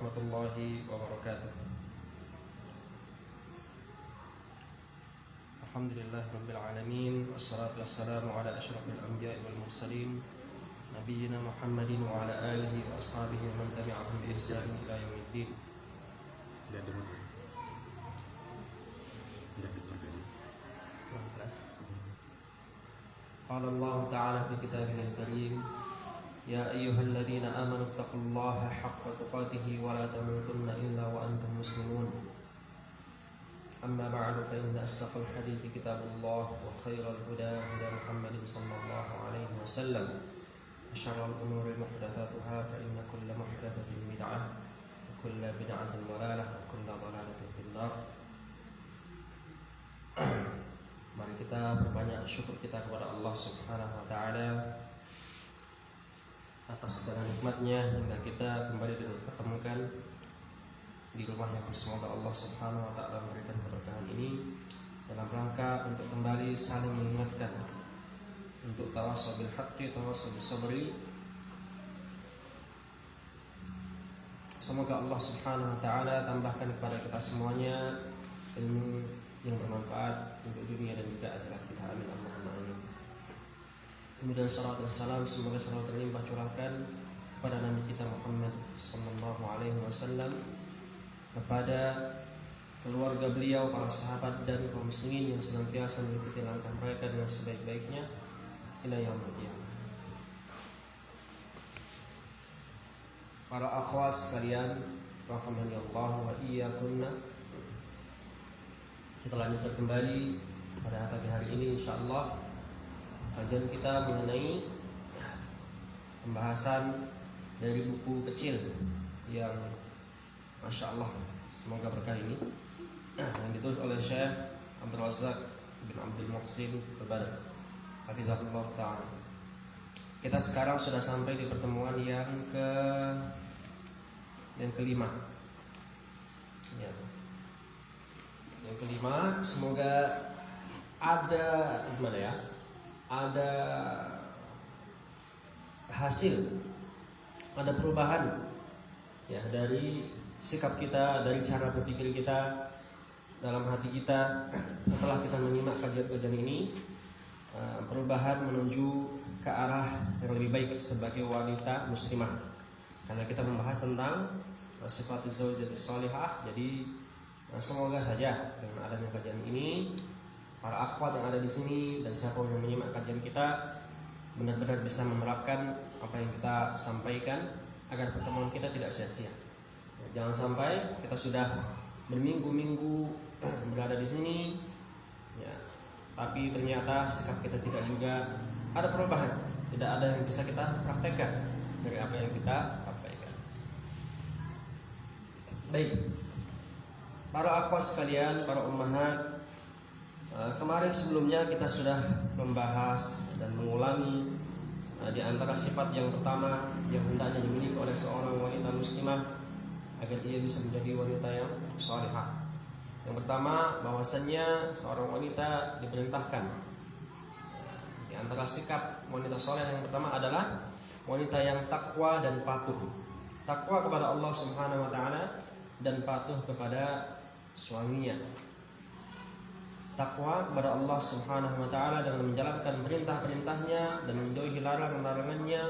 warahmatullahi wabarakatuh. Alhamdulillahirabbil alamin, wassalatu wassalamu ala asyrafil anbiya'i wal mursalin nabiyyina Muhammadin wa ala alihi wa ashabihi wa man tabi'ahum bi ihsan ila yaumiddin. Qala Allah ta'ala fi kitabihil karim, ya ayyuhalladzina amanu taqullaha haqqa tuqatih wa la tamutunna illa wa antum muslimun. Amma ba'du, fa inna asdaqal hadithi kitabullah wa khairal huda huda Muhammadin sallallahu alaihi wasallam wa syarrul umuri muhdatsatuha fa inna kulla muhdatsatin bid'ah wa kulla bid'atin dhalalah wa kulla dhalalatin finnar. Mari kita berbanyak syukur kita kepada Allah Subhanahu wa taala atas segala nikmatnya hingga kita kembali dipertemukan di rumah yang semoga Allah Subhanahu wa taala memberikan keberkahan ini dalam rangka untuk kembali saling mengingatkan, untuk tawassul bil haqqi, tawassul bis sabri. Semoga Allah Subhanahu wa taala tambahkan kepada kita semuanya ilmu yang bermanfaat untuk dunia dan juga akhirat kita. Amin Allahumma amin. Kemudian salawat dan salam semoga selalu terlimpah curahkan kepada Nabi kita Muhammad sallallahu alaihi wasallam, kepada keluarga beliau, para sahabat dan kaum muslimin yang senantiasa mengikuti langkah mereka dengan sebaik-baiknya ila yaumil qiyamah. Para akhwat sekalian, rahimani Allah wa iyyakunna. Kita lanjutkan kembali pada pagi hari ini insyaallah kajian kita mengenai pembahasan dari buku kecil yang Masya Allah semoga berkah ini yang ditulis oleh Syekh Abdul Razak bin Abdul Muhsin Al-Badr hafizahullah ta'ala. Kita sekarang sudah sampai di pertemuan yang kelima ya. Yang kelima, semoga ada ada hasil, ada perubahan ya dari sikap kita, dari cara berpikir kita, dalam hati kita setelah kita menyimak kajian-kajian ini, perubahan menuju ke arah yang lebih baik sebagai wanita muslimah. Karena kita membahas tentang sifat zaujati shalihah, jadi semoga saja dengan adanya kajian ini, para akhwat yang ada di sini dan siapa yang menyimak kajian kita benar-benar bisa menerapkan apa yang kita sampaikan agar pertemuan kita tidak sia-sia. Jangan sampai kita sudah berminggu-minggu berada di sini, ya, tapi ternyata sikap kita tidak juga ada perubahan, tidak ada yang bisa kita praktekkan dari apa yang kita sampaikan. Baik. Para akhwat sekalian, para ummahat, kemarin sebelumnya kita sudah membahas dan mengulangi di antara sifat yang pertama yang hendaknya dimiliki oleh seorang wanita muslimah agar ia bisa menjadi wanita yang salihah. Yang pertama, bahwasannya seorang wanita diperintahkan, di antara sikap wanita saleh yang pertama adalah wanita yang takwa dan patuh. Takwa kepada Allah Subhanahu wa taala dan patuh kepada suaminya. Takwa kepada Allah Subhanahu wa taala dengan menjalankan perintah-perintahnya dan menjauhi larangan-larangannya,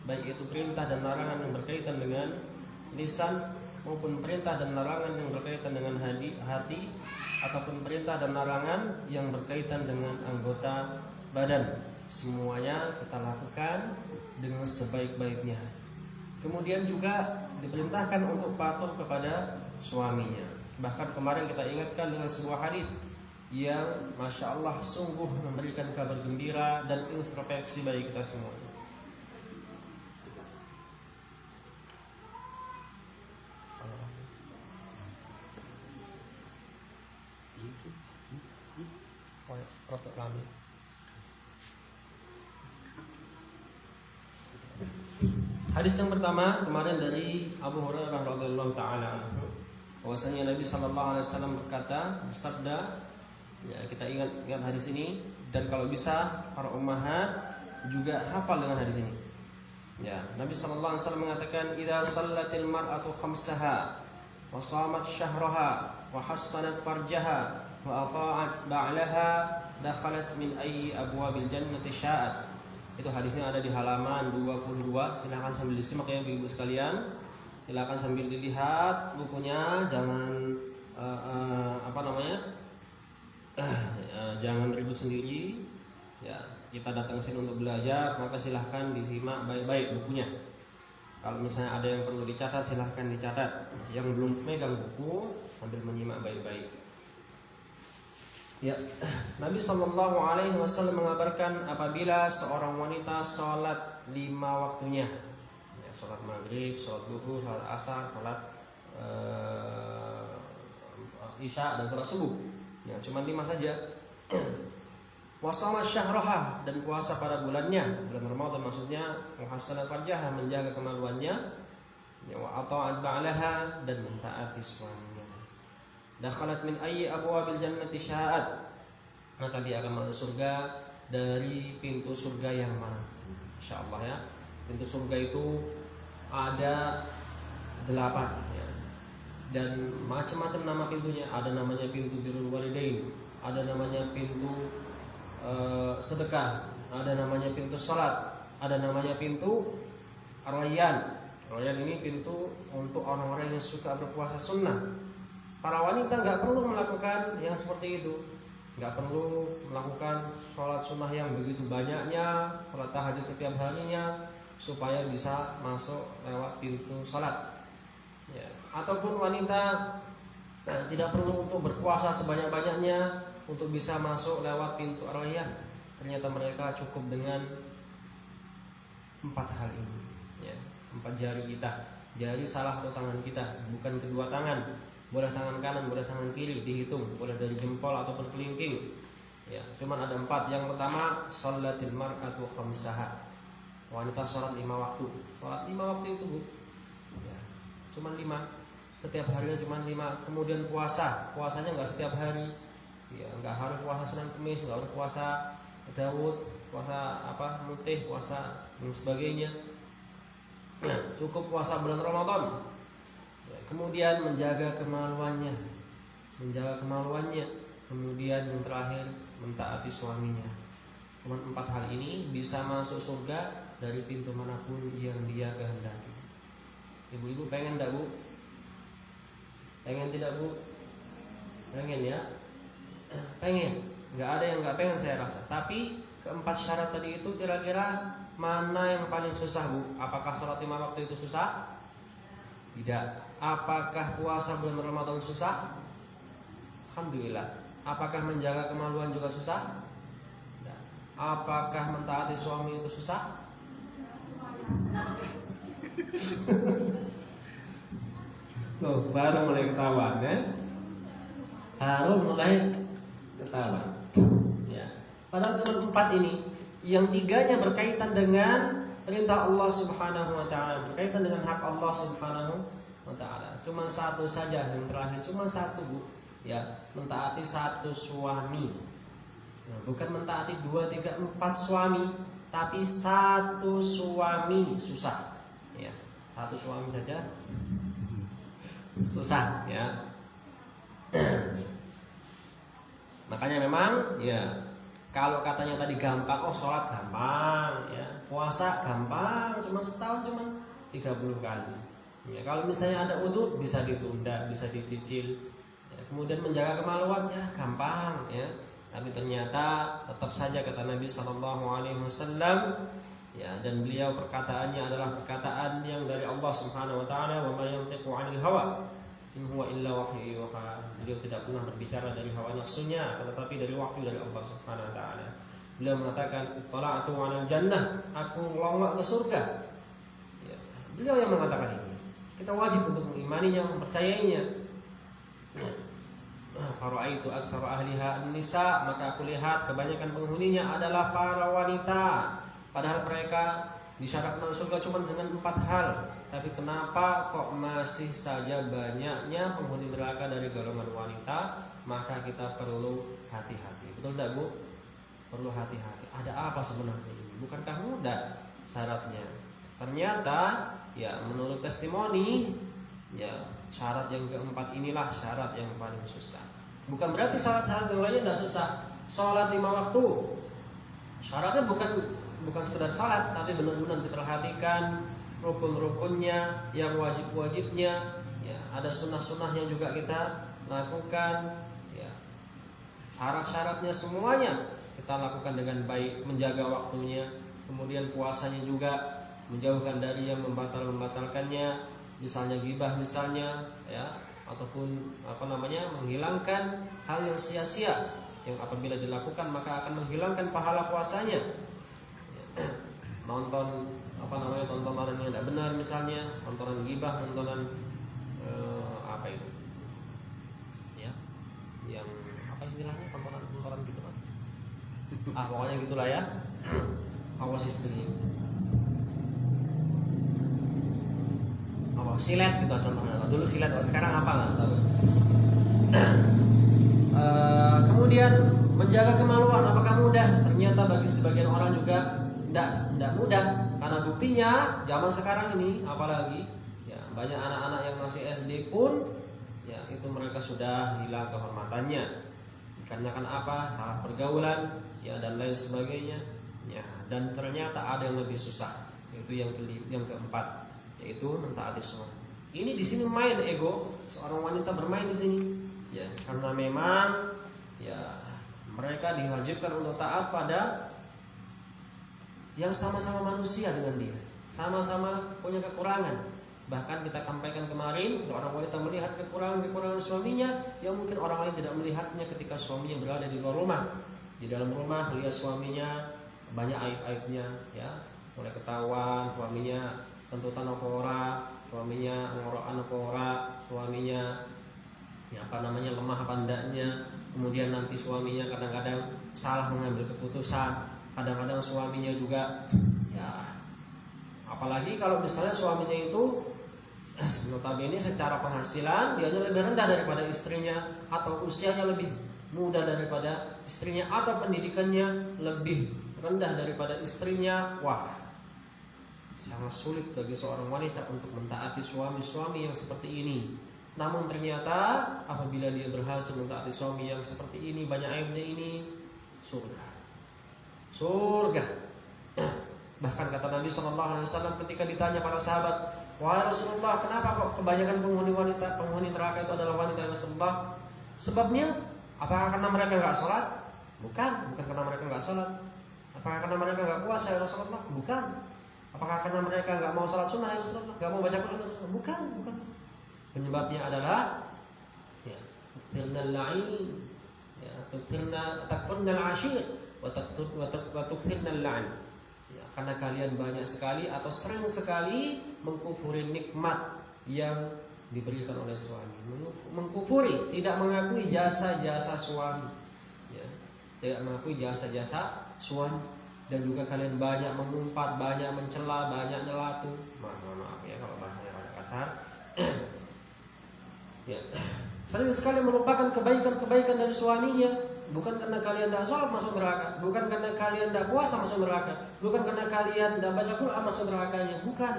baik itu perintah dan larangan yang berkaitan dengan lisan maupun perintah dan larangan yang berkaitan dengan hati ataupun perintah dan larangan yang berkaitan dengan anggota badan. Semuanya kita lakukan dengan sebaik-baiknya. Kemudian juga diperintahkan untuk patuh kepada suaminya. Bahkan kemarin kita ingatkan dengan sebuah hadis yang Masya Allah sungguh memberikan kabar gembira dan introspeksi bagi kita semua. Hadis yang pertama kemarin dari Abu Hurairah radhiyallahu taala anhu, bahwasanya Nabi sallallahu alaihi wasallam bersabda, ya, kita ingat hadis ini dan kalau bisa para ummahat juga hafal dengan hadis ini. Ya, Nabi sallallahu alaihi wasallam mengatakan, "Idza shallatil mar'atu khamsaha wa shamat syahraha wa hassanat farjaha wa ata'at ba'laha dakhalat min ayyi abwabil jannati sya'at." Itu hadisnya ada di halaman 22. Silakan sambil disimak ya Ibu sekalian. Silakan sambil dilihat bukunya, jangan jangan ribut sendiri. Ya, kita datang sini untuk belajar, maka silahkan disimak baik-baik bukunya. Kalau misalnya ada yang perlu dicatat, silahkan dicatat. Yang belum megang buku sambil menyimak baik-baik. Ya, Nabi Shallallahu Alaihi Wasallam mengabarkan apabila seorang wanita sholat 5 waktunya, ya, sholat maghrib, sholat zuhur, sholat asar, sholat isya dan sholat subuh, ya cuma 5 saja. Wasama syahraha, dan puasa pada bulannya, bulan Ramadan maksudnya, muhassanat farjaha, menjaga kemaluannya, ya, wa ata'at ba'laha, dan mentaati suaminya. Dakhalat min ayyi abwabil jannati sya'at, maka dia akan masuk surga dari pintu surga yang mana. Insyaallah ya. Pintu surga itu ada 8 ya. Dan macam-macam nama pintunya. Ada namanya pintu birrul walidain, ada namanya pintu sedekah, ada namanya pintu salat, ada namanya pintu Ar-Rayyan. Rayyan ini pintu untuk orang-orang yang suka berpuasa sunnah. Para wanita nggak perlu melakukan yang seperti itu, nggak perlu melakukan sholat sunnah yang begitu banyaknya, sholat tahajud setiap harinya, supaya bisa masuk lewat pintu sholat. Ya. Ataupun wanita tidak perlu untuk berpuasa sebanyak-banyaknya untuk bisa masuk lewat pintu Ar-Rayyan. Ternyata mereka cukup dengan 4 hal ini, ya, 4 jari kita, jari salah atau tangan kita, bukan kedua tangan. Boleh tangan kanan, boleh tangan kiri, dihitung, boleh dari jempol ataupun kelingking. Ya, cuman ada 4. Yang pertama, sholatil mar'atu khamsaha. Wanita sholat 5 waktu. Sholat 5 waktu itu, Bu. Ya, cuman 5. Setiap harinya cuman 5. Kemudian puasanya enggak setiap hari. Ya, enggak harus puasa Senin Kamis, enggak harus puasa Daud, puasa mutih, puasa dan sebagainya. Nah, cukup puasa bulan Ramadan. Ya, kemudian menjaga kemaluannya. Kemudian yang terakhir mentaati suaminya. Cuma 4 hal ini bisa masuk surga dari pintu manapun yang dia kehendaki. Ibu-ibu pengen enggak, Bu? Pengen tidak, Bu? Pengen ya? Pengen. Nggak ada yang nggak pengen saya rasa. Tapi keempat syarat tadi itu kira-kira mana yang paling susah, Bu? Apakah sholat 5 waktu itu susah? Tidak. Apakah puasa bulan Ramadan susah? Alhamdulillah. Apakah menjaga kemaluan juga susah? Tidak. Apakah mentaati suami itu susah? Loh, baru mulai ketahuan ya? Baru mulai ketahuan. Ya. Padahal cuma 4 ini. Yang 3-nya berkaitan dengan perintah Allah Subhanahu wa taala, berkaitan dengan hak Allah Subhanahu wa taala. Cuma 1 saja yang terakhir, cuma 1, Bu. Ya, mentaati 1 suami. Nah, bukan mentaati 2, 3, 4 suami, tapi 1 suami susah. Ya, 1 suami saja susah ya. Makanya memang ya, kalau katanya tadi gampang, sholat gampang ya, puasa gampang, cuma setahun cuma 30 kali ya. Kalau misalnya ada udhu bisa ditunda, bisa dicicil ya. Kemudian menjaga kemaluan ya gampang ya. Tapi ternyata tetap saja kata Nabi SAW ya, dan beliau perkataannya adalah perkataan yang dari Allah Subhanahu wa taala, wa may yantiqu 'anil hawa in huwa illa wahyu yuha. Beliau tidak pernah berbicara dari hawa nafsunya, tetapi dari wahyu dari Allah Subhanahu wa taala. Beliau mengatakan, "Ittala'tu 'alal jannah," aku melongok ke surga. Ya, beliau yang mengatakan ini. Kita wajib untuk mengimaninya, mempercayainya. Fara'aitu aktsara ahliha an-nisa, maka aku lihat kebanyakan penghuninya adalah para wanita. Padahal mereka disyaratkan masuk surga cuma dengan 4 hal. Tapi kenapa kok masih saja banyaknya penghuni neraka dari golongan wanita? Maka kita perlu hati-hati. Betul tidak, Bu? Perlu hati-hati. Ada apa sebenarnya ini? Bukankah mudah syaratnya? Ternyata ya menurut testimoni ya syarat yang keempat inilah syarat yang paling susah. Bukan berarti syarat-syarat yang lainnya tidak susah. Sholat 5 waktu, syaratnya bukan sekedar sholat, tapi benar-benar diperhatikan rukun-rukunnya, yang wajib-wajibnya, ya ada sunnah-sunnahnya juga kita lakukan, ya syarat-syaratnya semuanya kita lakukan dengan baik, menjaga waktunya, kemudian puasanya juga menjauhkan dari yang membatalkannya, misalnya ghibah misalnya, ya ataupun menghilangkan hal yang sia-sia yang apabila dilakukan maka akan menghilangkan pahala puasanya. Nonton tontonan yang tidak benar misalnya, tontonan ghibah, tontonan ya yang apa istilahnya, tontonan gitu Mas. Pokoknya gitulah ya. Awas istri. Silet gitu contohnya. Dulu silet, sekarang apa nggak tahu. Kemudian menjaga kemaluan apakah mudah? Ternyata bagi sebagian orang juga tidak mudah, karena buktinya zaman sekarang ini apalagi ya banyak anak-anak yang masih SD pun ya itu mereka sudah hilang kehormatannya dikarenakan apa? Salah pergaulan ya dan lain sebagainya ya. Dan ternyata ada yang lebih susah, yaitu yang keempat, yaitu mentaati suami. Ini di sini main ego seorang wanita bermain di sini ya, karena memang ya mereka diwajibkan untuk taat pada yang sama-sama manusia dengan dia, sama-sama punya kekurangan. Bahkan kita sampaikan kemarin, orang wanita melihat kekurangan suaminya yang mungkin orang lain tidak melihatnya ketika suaminya berada di luar rumah. Di dalam rumah melihat suaminya banyak aib-aibnya ya, mulai ketahuan suaminya kentutan apa ora, suaminya ngorokan apa ora, suaminya ya lemah apa ndaknya. Kemudian nanti suaminya kadang-kadang salah mengambil keputusan, kadang-kadang suaminya juga ya, apalagi kalau misalnya suaminya itu notabene secara penghasilan dia lebih rendah daripada istrinya, atau usianya lebih muda daripada istrinya, atau pendidikannya lebih rendah daripada istrinya. Wah, sangat sulit bagi seorang wanita untuk mentaati suami-suami yang seperti ini. Namun ternyata apabila dia berhasil mentaati suami yang seperti ini, banyak aibnya ini, surga. Bahkan kata Nabi SAW ketika ditanya para sahabat, wahai Rasulullah, kenapa kok kebanyakan penghuni neraka itu adalah wanita ya Rasulullah? Sebabnya apakah karena mereka enggak sholat? Bukan karena mereka enggak sholat. Apakah karena mereka enggak puasa ya Rasulullah? Bukan. Apakah karena mereka enggak mau sholat sunnah ya Rasulullah? Enggak mau baca Quran ya Rasulullah? Bukan. Penyebabnya adalah ya, tukthirnal la'in, ya, takfurnal ashir wa tukthirnal la'in. Ya, karena kalian banyak sekali atau sering sekali mengkufuri nikmat yang diberikan oleh suami, mengkufuri, tidak mengakui jasa-jasa suami, ya, tidak mengakui jasa-jasa suami, dan juga kalian banyak mengumpat, banyak mencela, banyak nyelatu. Maaf ya kalau bahasanya agak kasar. Ya, sering sekali melupakan kebaikan-kebaikan dari suaminya, bukan karena kalian tidak sholat masuk neraka, bukan karena kalian tidak puasa masuk neraka, bukan karena kalian tidak baca Quran masuk nerakanya, bukan,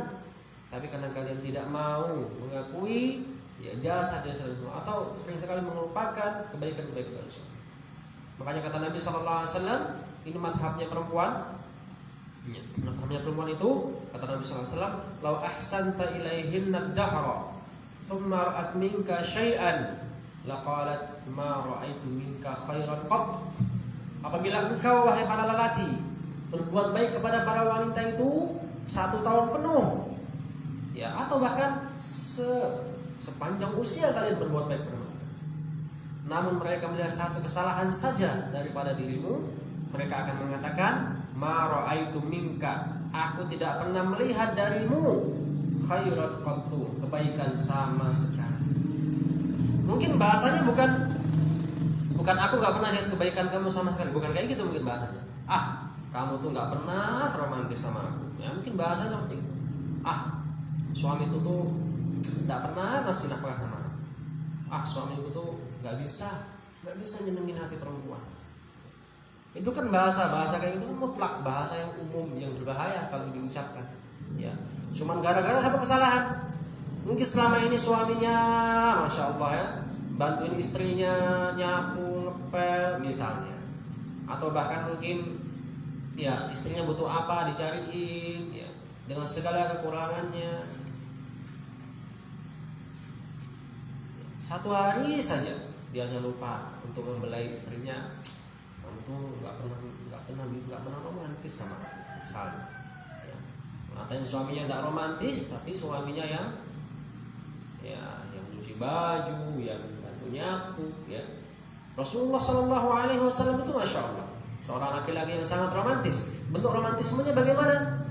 tapi karena kalian tidak mau mengakui ya jasa semua, atau sering sekali melupakan kebaikan-kebaikan dari suami. Makanya kata Nabi SAW, ini madhabnya perempuan. Ya, madhabnya perempuan itu kata Nabi SAW, lau ahsanta ilaihinna dahra thumma ra'at minka syai'an laqalat ma ra'aitu minka khairan qat. Apabila engkau wahai para lelaki berbuat baik kepada para wanita itu 1 tahun penuh, ya, atau bahkan sepanjang usia kalian berbuat baik kepada mereka, namun mereka melihat satu kesalahan saja daripada dirimu, mereka akan mengatakan ma ra'aitu minka, aku tidak pernah melihat darimu khairan qattu, kebaikan sama sekali. Mungkin bahasanya bukan aku nggak pernah lihat kebaikan kamu sama sekali, bukan kayak gitu mungkin bahasanya. Kamu tuh nggak pernah romantis sama aku, ya mungkin bahasanya seperti itu. Suami itu tuh nggak pernah ngasih nafkah sama aku. Suami itu tuh nggak bisa nyenengin hati perempuan. Itu kan bahasa kayak gitu mutlak, bahasa yang umum yang berbahaya kalau diucapkan. Ya, Cuman gara-gara satu kesalahan. Mungkin selama ini suaminya, masya Allah ya, bantuin istrinya nyapu, ngepel misalnya, atau bahkan mungkin ya istrinya butuh apa dicariin, ya, dengan segala kekurangannya. Satu hari saja dia hanya lupa untuk membelai istrinya, kamu tuh nggak pernah romantis sama misalnya. Ya. Ngatain suaminya nggak romantis, tapi suaminya yang cuci baju, yang bantu nyapu, ya. Rasulullah Shallallahu Alaihi Wasallam itu masya Allah seorang laki-laki yang sangat romantis. Bentuk romantismenya bagaimana?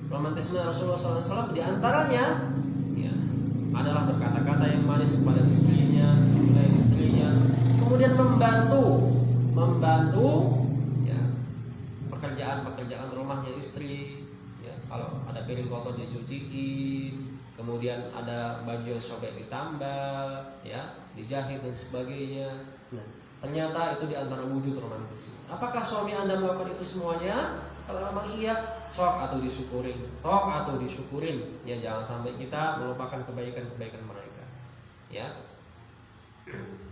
Romantisme Rasulullah SAW diantaranya ya, adalah berkata-kata yang manis kepada istrinya, kemudian membantu ya, pekerjaan rumahnya istri. Ya, kalau ada piring kotor dicuciin, kemudian ada baju yang sobek ditambal, ya, dijahit dan sebagainya. Nah, ternyata itu diantara wujud romantis. Apakah suami Anda melakukan itu semuanya? Kalau memang iya, sok atau disyukurin. Ya, jangan sampai kita melupakan kebaikan-kebaikan mereka. Ya,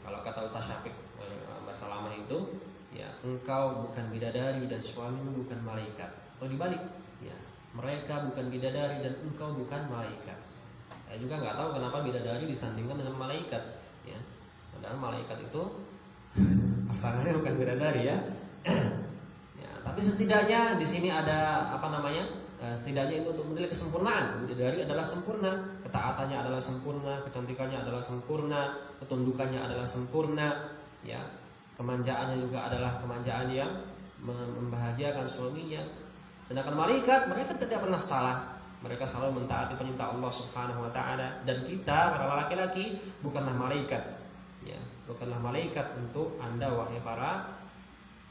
kalau kata Ustaz Syafiq bahasa lama itu, ya, engkau bukan bidadari dan suamimu bukan malaikat. Atau dibalik, ya, mereka bukan bidadari dan engkau bukan malaikat. Saya juga nggak tahu kenapa bidadari disandingkan dengan malaikat, ya. Padahal malaikat itu pasangannya bukan bidadari, ya. Ya, tapi setidaknya di sini ada setidaknya itu untuk menilai kesempurnaan. Bidadari adalah sempurna, ketaatannya adalah sempurna, kecantikannya adalah sempurna, ketundukannya adalah sempurna, ya. Kemanjaannya juga adalah kemanjaan yang membahagiakan suaminya. Sedangkan malaikat, mereka tidak pernah salah. Mereka selalu mentaati perintah Allah Subhanahu wa taala, dan kita para laki-laki bukanlah malaikat. Ya, bukanlah malaikat untuk Anda wahai para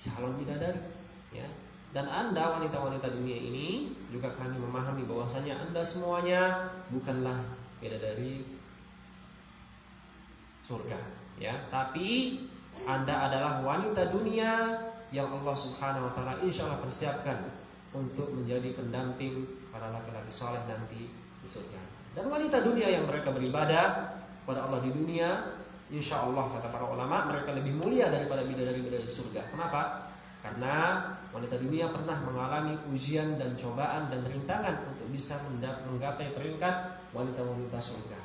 calon bidadari, ya. Dan Anda wanita-wanita dunia ini juga kami memahami bahwasanya Anda semuanya bukanlah bidadari surga, ya. Tapi Anda adalah wanita dunia yang Allah Subhanahu wa taala insyaallah persiapkan untuk menjadi pendamping para laki-laki saleh nanti di surga. Dan wanita dunia yang mereka beribadah kepada Allah di dunia, insya Allah kata para ulama, mereka lebih mulia daripada bidadari-bidadari surga. Kenapa? Karena wanita dunia pernah mengalami ujian dan cobaan dan rintangan untuk bisa menggapai peringkat wanita-wanita surga.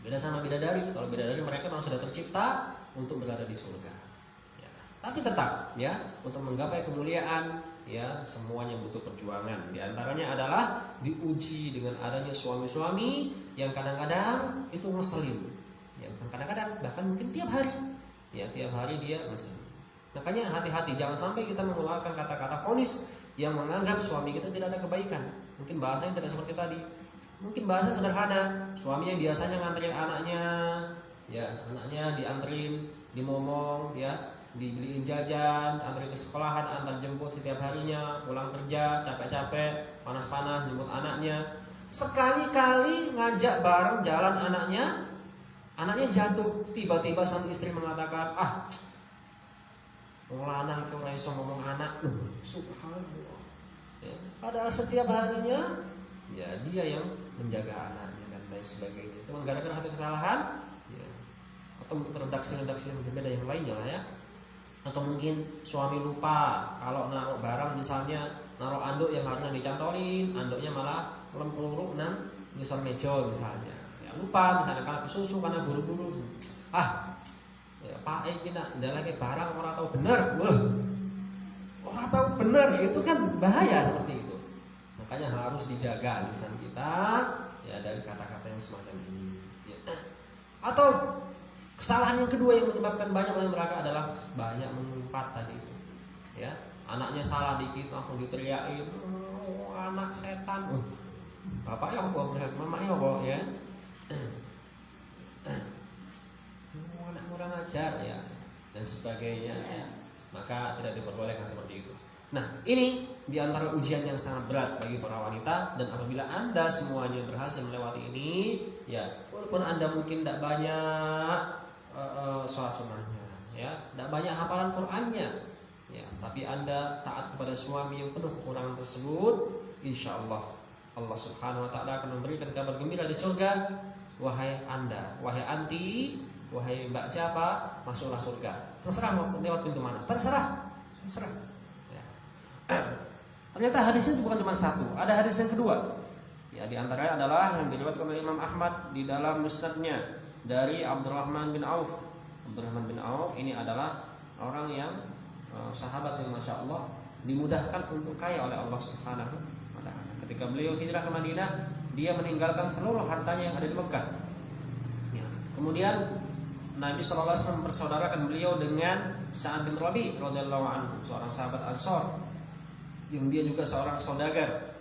Beda sama bidadari. Kalau bidadari mereka memang sudah tercipta untuk berada di surga. Ya. Tapi tetap, ya, untuk menggapai kemuliaan, ya, semuanya butuh perjuangan. Di antaranya adalah diuji dengan adanya suami-suami yang kadang-kadang itu ngeselin. Ya, kadang-kadang bahkan mungkin tiap hari. Ya, tiap hari dia ngeselin. Makanya hati-hati, jangan sampai kita mengeluarkan kata-kata vonis yang menganggap suami kita tidak ada kebaikan. Mungkin bahasanya tidak seperti tadi. Mungkin bahasa sederhana, suami yang biasanya nganterin anaknya, ya, anaknya dianterin, dimomong, ya, dibeliin jajan, anterin ke sekolahan, antar jemput setiap harinya, pulang kerja capek-capek, panas-panas jemput anaknya. Sekali-kali ngajak bareng jalan anaknya jatuh. Tiba-tiba sang istri mengatakan, wong lanang iki ora iso ngomong anak. Subhanallah. Ya, padahal setiap harinya ya dia yang menjaga anaknya dan lain sebagainya. Cuma gara-gara satu kesalahan, ya, atau mungkin redaksi-redaksi yang berbeda yang lainnya lah, ya. Atau mungkin suami lupa kalau naruh barang, misalnya naruh anduk yang harusnya dicantolin, anduknya malah lempeluruk nang ngisor meja misalnya. Ya, lupa misalnya karena kesusu, karena buru-buru. Ya, Pak iki nak ndalake barang ora tahu bener. Ora tahu bener, itu kan bahaya seperti itu. Makanya harus dijaga lisan kita, ya, dari kata-kata yang semacam ini. Ya. Atau kesalahan yang kedua yang menyebabkan banyak orang neraka adalah banyak mengumpat tadi itu. Ya, anaknya salah dikit langsung diteriakin, anak setan. Bapak ya apa, mama ya apa, ya. Anak kurang ajar, ya, dan sebagainya, ya. Maka tidak diperbolehkan seperti itu. Nah, ini diantara ujian yang sangat berat bagi para wanita. Dan apabila Anda semuanya berhasil melewati ini, ya, walaupun Anda mungkin tidak banyak sholat sunnahnya, ya, tidak banyak hafalan Qur'annya, ya, tapi Anda taat kepada suami yang penuh kekurangan tersebut, insya Allah Allah Subhanahu wa taala akan memberikan kabar gembira di surga. Wahai Anda, wahai anti, wahai mbak siapa, masuklah surga. Terserah mau lewat pintu mana, terserah. Ya. Ternyata hadis itu bukan cuma satu, ada hadis yang kedua. Ya, di antaranya adalah yang diriwayatkan oleh Imam Ahmad di dalam musnadnya dari Abdurrahman bin Auf. Abdurrahman bin Auf ini adalah orang yang sahabat yang masya Allah dimudahkan untuk kaya oleh Allah Subhanahu wa taala. Ketika beliau hijrah ke Madinah, dia meninggalkan seluruh hartanya yang ada di Mekah. Ya. Kemudian Nabi SAW mempersaudarakan beliau dengan Sa'ad bin Rabi radhiyallahu anhu, seorang sahabat Ansor yang dia juga seorang saudagar.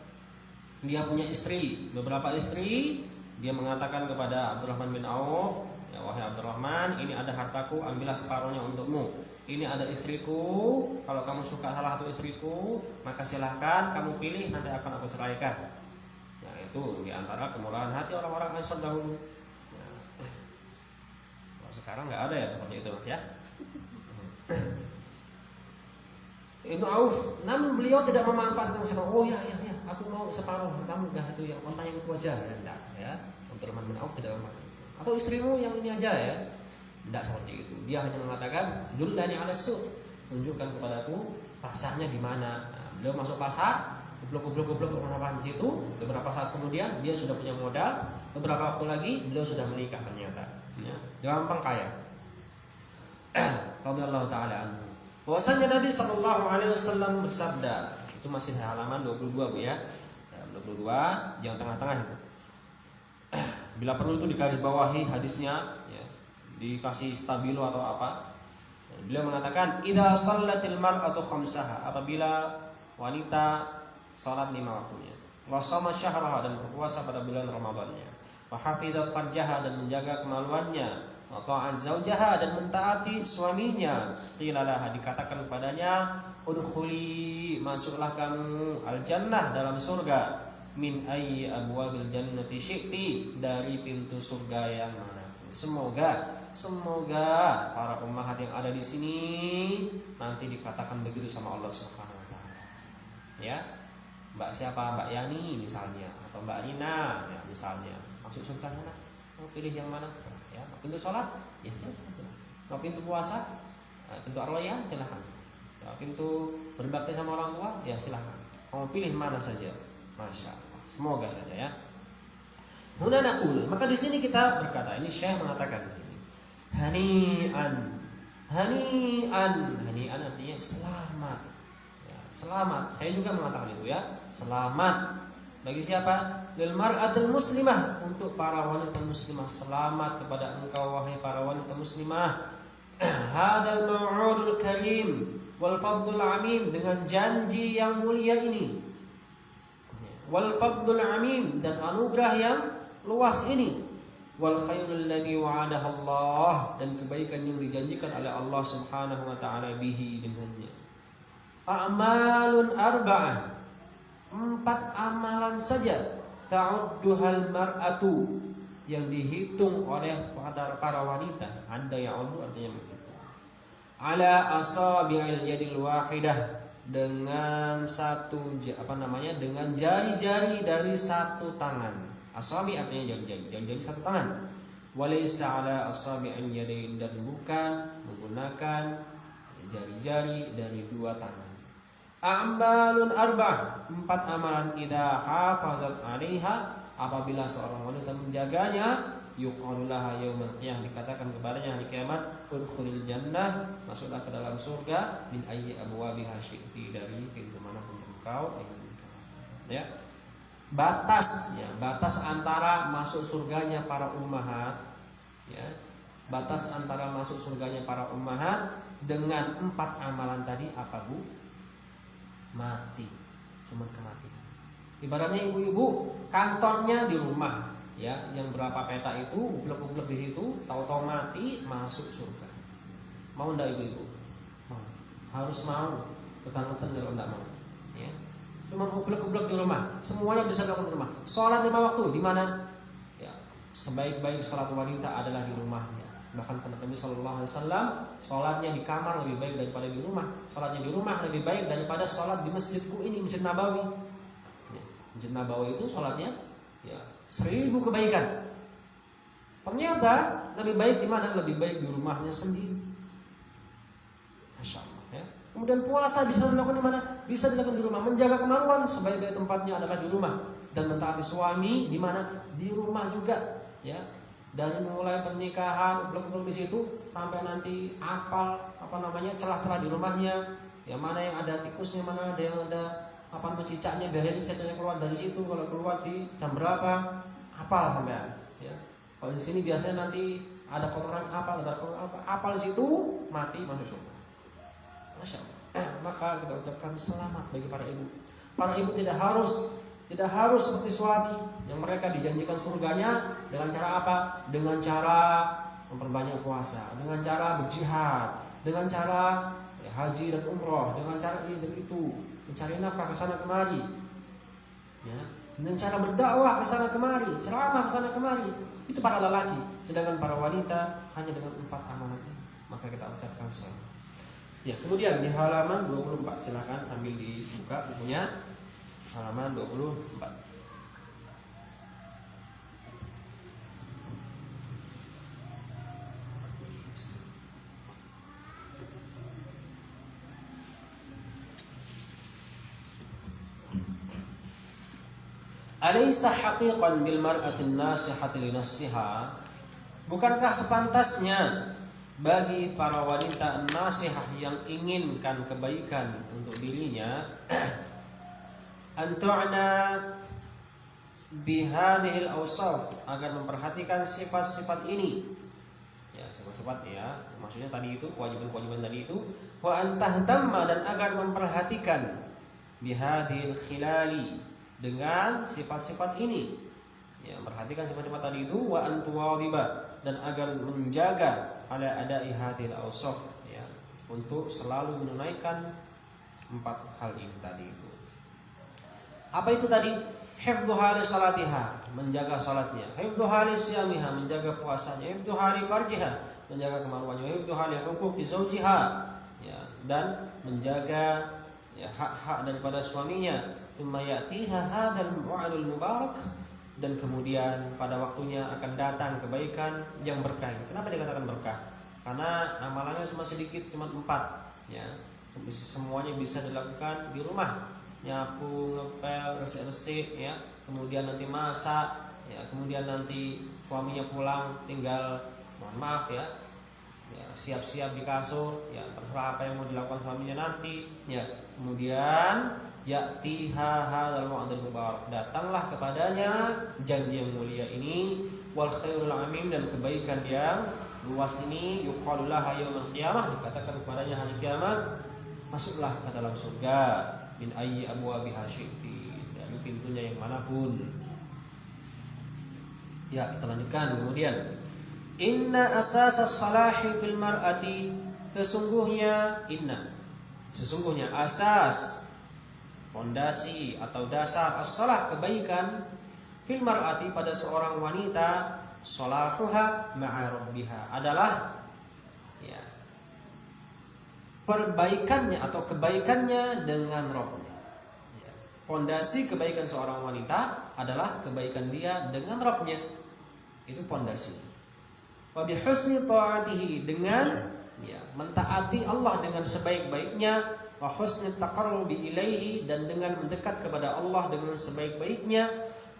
Dia punya istri, beberapa istri. Dia mengatakan kepada Abdurrahman bin Auf, ya wahai Abdurrahman, ini ada hartaku, ambillah separuhnya untukmu. Ini ada istriku, kalau kamu suka salah satu istriku, maka silahkan kamu pilih, nanti akan aku ceraikan. Nah itu diantara kemurahan hati orang-orang Ansor dahulu. Nah, kalau sekarang nggak ada ya seperti itu mas ya. Ibnu Auf, namun beliau tidak memanfaatkan separuh. Oh ya, aku mau separuh, kamu dah itu yang kontanya itu aja, ya enggak ya. Abdurrahman bin Auf tidak memanfaatkan. Atau istrimu yang ini aja ya. Tidak seperti itu. Dia hanya mengatakan, "Dullani 'ala suq." Tunjukkan kepadaku pasarnya di mana. Nah, beliau masuk pasar, goblok di situ. Beberapa saat kemudian dia sudah punya modal. Beberapa waktu lagi beliau sudah menikah ternyata. Ya, gampang kaya. Radhiyallahu taala anhu. Bahwasanya Nabi sallallahu alaihi wasallam bersabda, itu masih halaman 22 Bu ya. 22 yang tengah-tengah itu. Bila perlu itu digarisbawahi hadisnya ya, dikasih stabilo atau apa. Beliau mengatakan, "Idza shallatil mar'atu khamsaha." Apabila wanita salat 5 waktunya. Wa shama syahraha, dan berpuasa pada bulan Ramadannya. Wa hafizat farjaha, dan menjaga kemaluannya. Wa ta'at zaujaha, dan mentaati suaminya. Qilalah, dikatakan kepadanya, "Udkhuli," masuklah kamu al-jannah, dalam surga. Min ayyi abwabil jannati syi'ti, dari pintu surga yang manapun. Semoga para ummahat yang ada di sini nanti dikatakan begitu sama Allah Subhanahu wa taala. Ya. Mbak siapa? Mbak Yani misalnya, atau Mbak Nina ya misalnya. Masuk surga sana. Mau pilih yang mana? Ya, mau pintu sholat? Ya silakan. Mau pintu puasa? Pintu ar-rayyan silakan. Ya, pintu berbakti sama orang tua? Ya silakan. Mau pilih mana saja. Masya Allah. Semoga saja ya. Huna naqul, maka di sini kita berkata, ini Syekh mengatakan ini. Hani'an artinya selamat. Ya, selamat. Saya juga mengatakan itu ya. Selamat. Bagi siapa? Lil mar'atul muslimah, untuk para wanita muslimah. Selamat kepada engkau wahai para wanita muslimah. Hadzal mau'udul karim wal fadlul amim, dengan janji yang mulia ini. Wal fadlul amim, dan anugerah yang luas ini. Wal khairul ladzi wa'adaha Allah, dan kebaikan yang dijanjikan oleh Allah Subhanahu wa taala bihi, dengannya. A'malun arba'ah, 4 amalan saja. Ta'udduhal mar'atu, yang dihitung oleh para wanita. Anda ya'uddu artinya begitu. Ala asabi'il yadil wahidah, dengan dengan jari-jari dari satu tangan. Asabi artinya jari-jari satu tangan. Walaysa ala asabi'in yadain, dan bukan menggunakan jari-jari dari 2 tangan. A'malun arba'ah, 4 amalan idza hafazat 'alaiha, apabila seorang wanita menjaganya, yuqalu laha yaumil qiyamah, dikatakan kepadanya hari kiamat, udkhulil jannah, masuklah ke dalam surga, min ayyi abwabiha syi'ti, dari pintu manapun engkau inginkan. Ya. Batas antara masuk surganya para ummahat, ya. Batas antara masuk surganya para ummahat dengan 4 amalan tadi apa Bu? Mati. Cuma kematian. Ibaratnya ibu-ibu kantornya di rumah, ya, yang berapa peta itu, ublek-ublek di situ, tahu-tahu mati, masuk surga. Mau enggak ibu-ibu? Mau. Harus mau. Kebangetan kalau enggak mau. Ya. Cuma ublek-ublek di rumah, semuanya bisa dilakukan di rumah. Sholat 5 waktu di mana? Ya, sebaik-baik sholat wanita adalah di rumahnya. Bahkan kata Nabi sallallahu alaihi wasallam, sholatnya di kamar lebih baik daripada di rumah. Sholatnya di rumah lebih baik daripada sholat di masjidku ini, Masjid Nabawi. Ya. Masjid Nabawi itu sholatnya ya 1000 kebaikan. Ternyata lebih baik di mana? Lebih baik di rumahnya sendiri. Masya Allah ya. Kemudian puasa bisa dilakukan di mana? Bisa dilakukan di rumah. Menjaga kemaluan sebaik-baik tempatnya adalah di rumah. Dan mentaati suami di mana? Di rumah juga ya. Dari mulai pernikahan, blok-blok di situ sampai nanti celah-celah di rumahnya. Yang mana yang ada tikusnya, mana ada yang ada cicaknya, biasanya cicaknya keluar dari situ. Kalau keluar di jam berapa? Apalah sampean ya. Kalau di sini biasanya nanti ada kotoran apal di situ, mati masuk surga. Masya Allah. Maka kita ucapkan selamat bagi para ibu. Para ibu tidak harus seperti suami yang mereka dijanjikan surganya dengan cara apa? Dengan cara memperbanyak puasa, dengan cara berjihad, dengan cara haji dan umroh, dengan cara ini dan itu, mencari nafkah ke sana kemari, ya, dengan cara berdakwah ke sana kemari, ceramah ke sana kemari. Itu para lelaki, sedangkan para wanita hanya dengan 4 amanat. Maka kita ucapkan selamat. Ya, kemudian di halaman 24 silakan sambil dibuka bukunya. Halaman 24. Alaysa haqiqan bil mar'atin nasihati li nafsiha? Bukankah sepantasnya bagi para wanita nasihah yang inginkan kebaikan untuk dirinya antu'na bihadhil awsaf, agar memperhatikan sifat-sifat ini. Ya, sifat-sifat ya. Maksudnya tadi itu kewajiban-kewajiban tadi itu, wa antahtamma, dan agar memperhatikan bihadhil khilali, dengan sifat-sifat ini. Ya, perhatikan sifat-sifat tadi itu, wa antuwadhiba, dan agar menjaga ala ada'i hadhil awsaf ya, untuk selalu menunaikan 4 hal ini tadi itu. Apa itu tadi? Hifdzuha li salatiha, menjaga salatnya. Hifdzuha li siyamiha, menjaga puasanya. Hifdzuha li farjiha, menjaga kemaluannya. Hifdzuha li huquqi zawjiha, ya, dan menjaga ya hak-hak daripada suaminya. Tsumma ya'tiha hadzal mu'alul mubarak, dan kemudian pada waktunya akan datang kebaikan yang berkah. Kenapa dikatakan berkah? Karena amalannya cuma sedikit, cuma 4 ya. Semuanya bisa dilakukan di rumah. Nyapu, ngepel, resik-resik ya, kemudian nanti masak ya, kemudian nanti suaminya pulang tinggal mohon maaf ya, siap-siap di kasur ya, terserah apa yang mau dilakukan suaminya nanti ya. Kemudian ya'tiha hadzal mu'adzal mubarak, datanglah kepadanya janji yang mulia ini, wal khairul amim, dan kebaikan yang luas ini, yuqalu laha yaumil qiyamah, dikatakan kepadanya hari kiamat, masuklah ke dalam surga min ayyi abwabiha syi'ti, dari pintunya yang manapun. Ya, kita lanjutkan kemudian. Inna asasas salahi fil mar'ati, sesungguhnya asas, fondasi atau dasar as-salah, kebaikan, fil mar'ati, pada seorang wanita, salahuha ma'a rabbiha, adalah ya, perbaikannya atau kebaikannya dengan Rabbnya. Pondasi kebaikan seorang wanita adalah kebaikan dia dengan Rabbnya. Itu pondasi. Wa bi husni ta'atihi, dengan ya, mentaati Allah dengan sebaik-baiknya, wa husni taqarrubi ilaihi, dan dengan mendekat kepada Allah dengan sebaik-baiknya,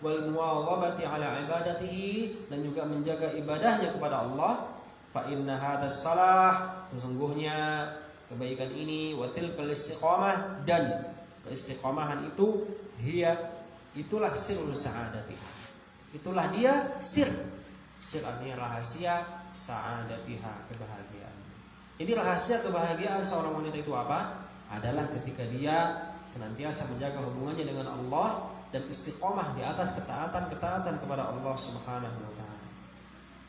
wal muwadhabati ala ibadatihi, dan juga menjaga ibadahnya kepada Allah. Fa inna hadzal salah, sesungguhnya kebaikan ini, wa tilkal istiqamah, dan keistiqamahan itu, itulah sirrul sa'adatiha, itulah dia sir artinya rahasia, sa'adatiha, kebahagiaan. Jadi rahasia kebahagiaan seorang wanita itu apa? Adalah ketika dia senantiasa menjaga hubungannya dengan Allah dan istiqamah di atas ketaatan kepada Allah Subhanahu wa taala.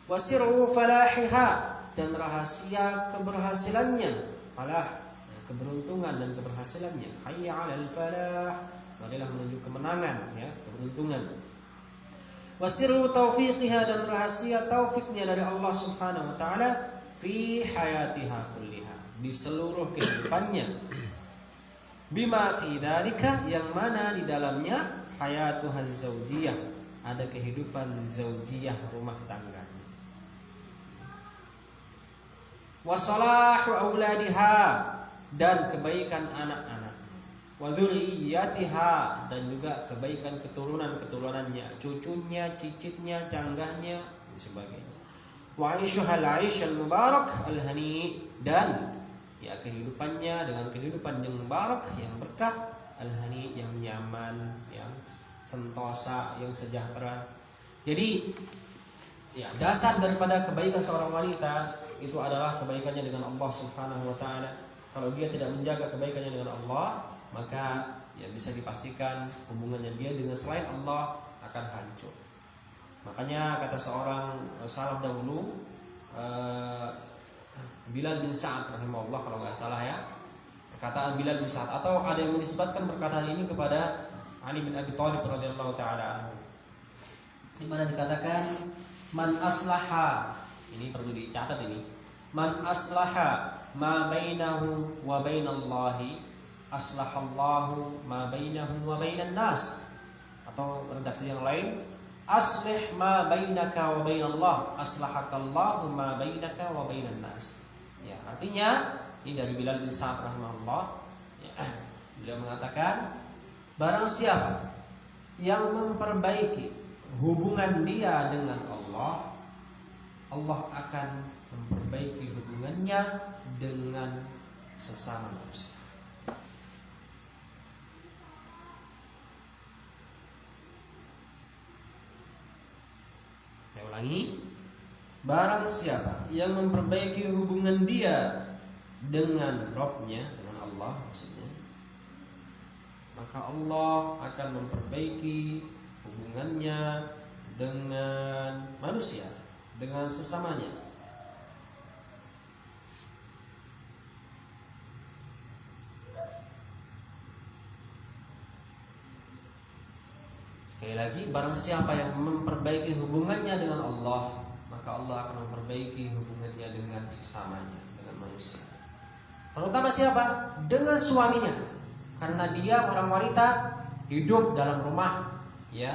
Wa sirru falahiha, dan rahasia keberhasilannya, falah, keberuntungan dan keberhasilannya. Hayya 'alal falah, marilah menuju kemenangan ya, keberuntungan. Wasirru taufiqiha, dan rahasia taufiknya dari Allah Subhanahu wa taala, fi hayatiha kulliha, di seluruh kehidupannya. Bima fi dzalika, yang mana di dalamnya hayatuha zaujiyah, ada kehidupan zaujiyah rumah tangga. Wa salahu auladiha, dan kebaikan anak-anak. Wa dzurriyyatiha, dan juga kebaikan keturunan-keturunannya, cucunya, cicitnya, canggahnya dan sebagainya. Wa aishuhal aishal mubarak al-hani, dan ya kehidupannya dengan kehidupan yang mubarak, yang berkah, al-hani, yang nyaman, yang sentosa, yang sejahtera. Jadi ya, dasar daripada kebaikan seorang wanita itu adalah kebaikannya dengan Allah Subhanahu wa taala. Kalau dia tidak menjaga kebaikannya dengan Allah, maka ya bisa dipastikan hubungannya dia dengan selain Allah akan hancur. Makanya kata seorang salaf dahulu, Bilal bin Sa'ad rahimahullah kalau nggak salah ya, perkataan Bilal bin Sa'ad, atau ada yang menisbatkan perkataan ini kepada Ali bin Abi Thalib radhiyallahu taala anhu, di mana dikatakan man aslaha, ini perlu dicatat ini, man aslaha ma bainahu wa bainallahi aslahallahu ma bainahu wa bainan nas, atau redaksi yang lain, aslih ma bainaka wa bainallah aslahakallahu ma bainaka wa bainan nas. Ya, artinya ini dari Bilal bin Sa'ad rahimahullah ya, beliau mengatakan barang siapa yang memperbaiki hubungan dia dengan Allah, Allah akan memperbaiki hubungannya dengan sesama manusia. Saya ulangi, barang siapa yang memperbaiki hubungan dia dengan Rabb-nya, dengan Allah maksudnya, maka Allah akan memperbaiki hubungannya dengan manusia, dengan sesamanya. Sekali lagi, barang siapa yang memperbaiki hubungannya dengan Allah, maka Allah akan memperbaiki hubungannya dengan sesamanya, dengan manusia. Terutama siapa? Dengan suaminya. Karena dia orang wanita hidup dalam rumah ya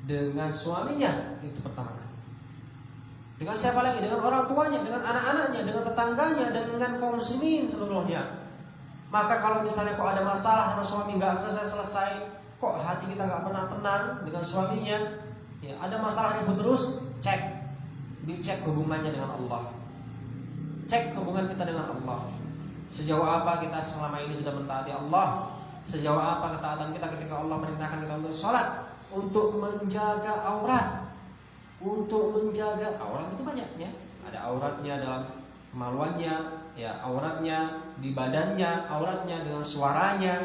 dengan suaminya, itu pertama kali. Dengan siapa lagi? Dengan orang tuanya, dengan anak-anaknya, dengan tetangganya, dengan kaum muslimin seluruhnya. Maka kalau misalnya kok ada masalah sama suami nggak selesai-selesai, kok hati kita nggak pernah tenang dengan suaminya, ya ada masalah ribut terus, dicek hubungannya dengan Allah, cek hubungan kita dengan Allah. Sejauh apa kita selama ini sudah mentaati Allah? Sejauh apa ketaatan kita ketika Allah merintahkan kita untuk sholat, untuk menjaga aurat? Untuk menjaga aurat itu banyak ya. Ada auratnya dalam kemaluannya, ya auratnya di badannya, auratnya dengan suaranya.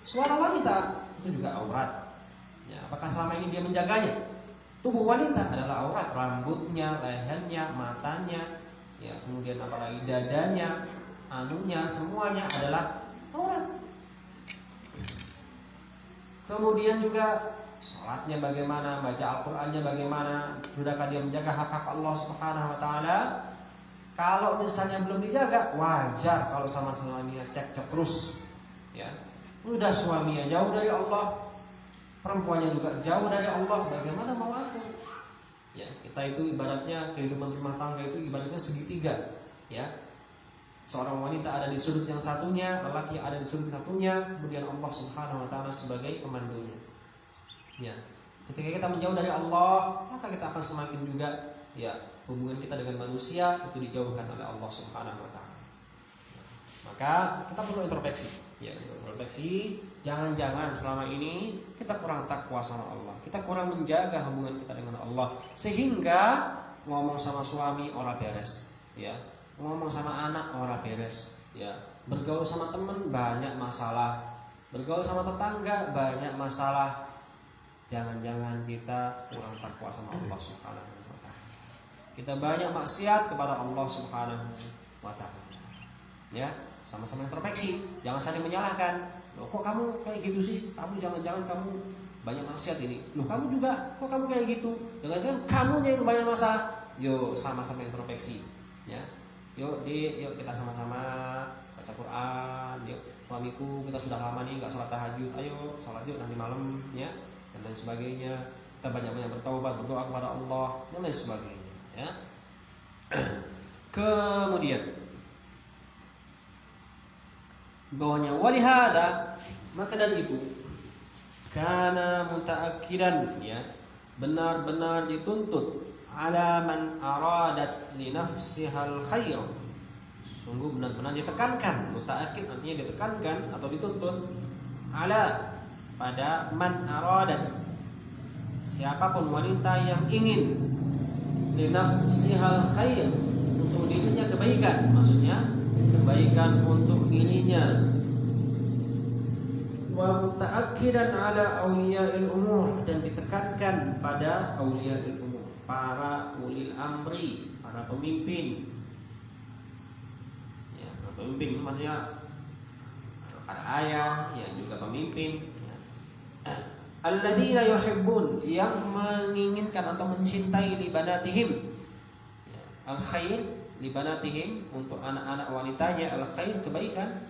Suara wanita itu juga aurat. Ya, apakah selama ini dia menjaganya? Tubuh wanita adalah aurat, rambutnya, lehernya, matanya, ya kemudian apalagi dadanya, anunya, semuanya adalah aurat. Kemudian juga salatnya bagaimana, baca Al-Qur'annya bagaimana, sudahkah dia menjaga hak-hak Allah Subhanahu wa taala? Kalau misalnya belum dijaga, wajar kalau sama suaminya cekcok terus. Ya. Udah suaminya jauh dari Allah, perempuannya juga jauh dari Allah, bagaimana mau aku? Ya, kita itu ibaratnya kehidupan rumah tangga itu ibaratnya segitiga, ya. Seorang wanita ada di sudut yang satunya, lelaki ada di sudut satunya, kemudian Allah Subhanahu wa taala sebagai pemandunya. Ya. Ketika kita menjauh dari Allah, maka kita akan semakin juga ya hubungan kita dengan manusia itu dijauhkan oleh Allah Subhanahu wa taala. Maka kita perlu introspeksi. Ya, introspeksi, jangan-jangan selama ini kita kurang takwa sama Allah, kita kurang menjaga hubungan kita dengan Allah, sehingga ngomong sama suami ora beres, ya, ngomong sama anak ora beres, ya, bergaul sama teman banyak masalah, bergaul sama tetangga banyak masalah. Jangan-jangan kita kurang takwa sama Allah Subhanahu wa taala. Kita banyak maksiat kepada Allah Subhanahu wa taala. Ya, sama-sama introspeksi, jangan saling menyalahkan. Loh, kok kamu kayak gitu sih? Kamu jangan-jangan kamu banyak maksiat ini. Loh, kamu juga kok kamu kayak gitu? Jangan-jangan kamu yang banyak masalah. Yuk sama-sama introspeksi, ya. Yuk kita sama-sama baca Quran. Yuk, suamiku kita sudah lama nih nggak sholat tahajud. Ayo sholat yuk nanti malam, ya. dan lain sebagainya. Kita banyak-banyak bertaubat, berdoa kepada Allah dan lain sebagainya, ya. Kemudian bahwanya walihada, maka dari itu kana mutaakkidan, ya, benar-benar dituntut ala man aradat li nafsihal khair, sungguh benar-benar ditekankan. Mutaakkid artinya ditekankan atau dituntut ala pada man aradat, siapapun wanita yang ingin li nafsihal khair, untuk dirinya kebaikan, maksudnya kebaikan untuk dirinya. Wa mutaakkidan ala awliya'il umur, dan ditekankan pada awliya'il umur, para ulil amri, para pemimpin. Ya, pemimpin maksudnya para ayah, ya, juga pemimpin, ya. Alladzina yuhibbun, yang menginginkan atau mencintai libanatihim, ya, al khair, libanatihim, untuk anak-anak wanitanya, al khair, kebaikan.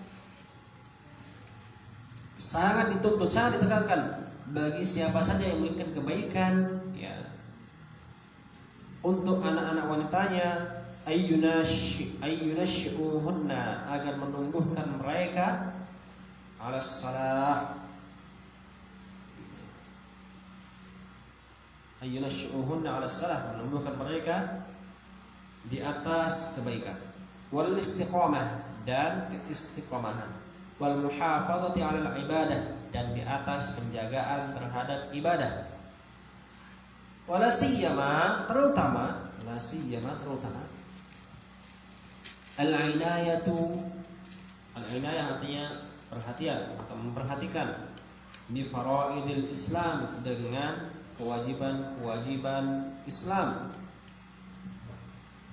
Sangat dituntut, sangat ditekankan bagi siapa saja yang menginginkan kebaikan, ya, untuk anak-anak wanitanya, ayyunashuhunna, agar menumbuhkan mereka ala salah, ayyunashuhunna ala salah, menumbuhkan mereka di atas kebaikan, wal istiqamah, dan keistiqamahan, wal muhafadzati 'alal ibadah, dan di atas penjagaan terhadap ibadah. Wala siyama, terutama al-inayatu, al-inayah artinya perhatian atau memperhatikan, bi faraidil Islam, dengan kewajiban-kewajiban Islam.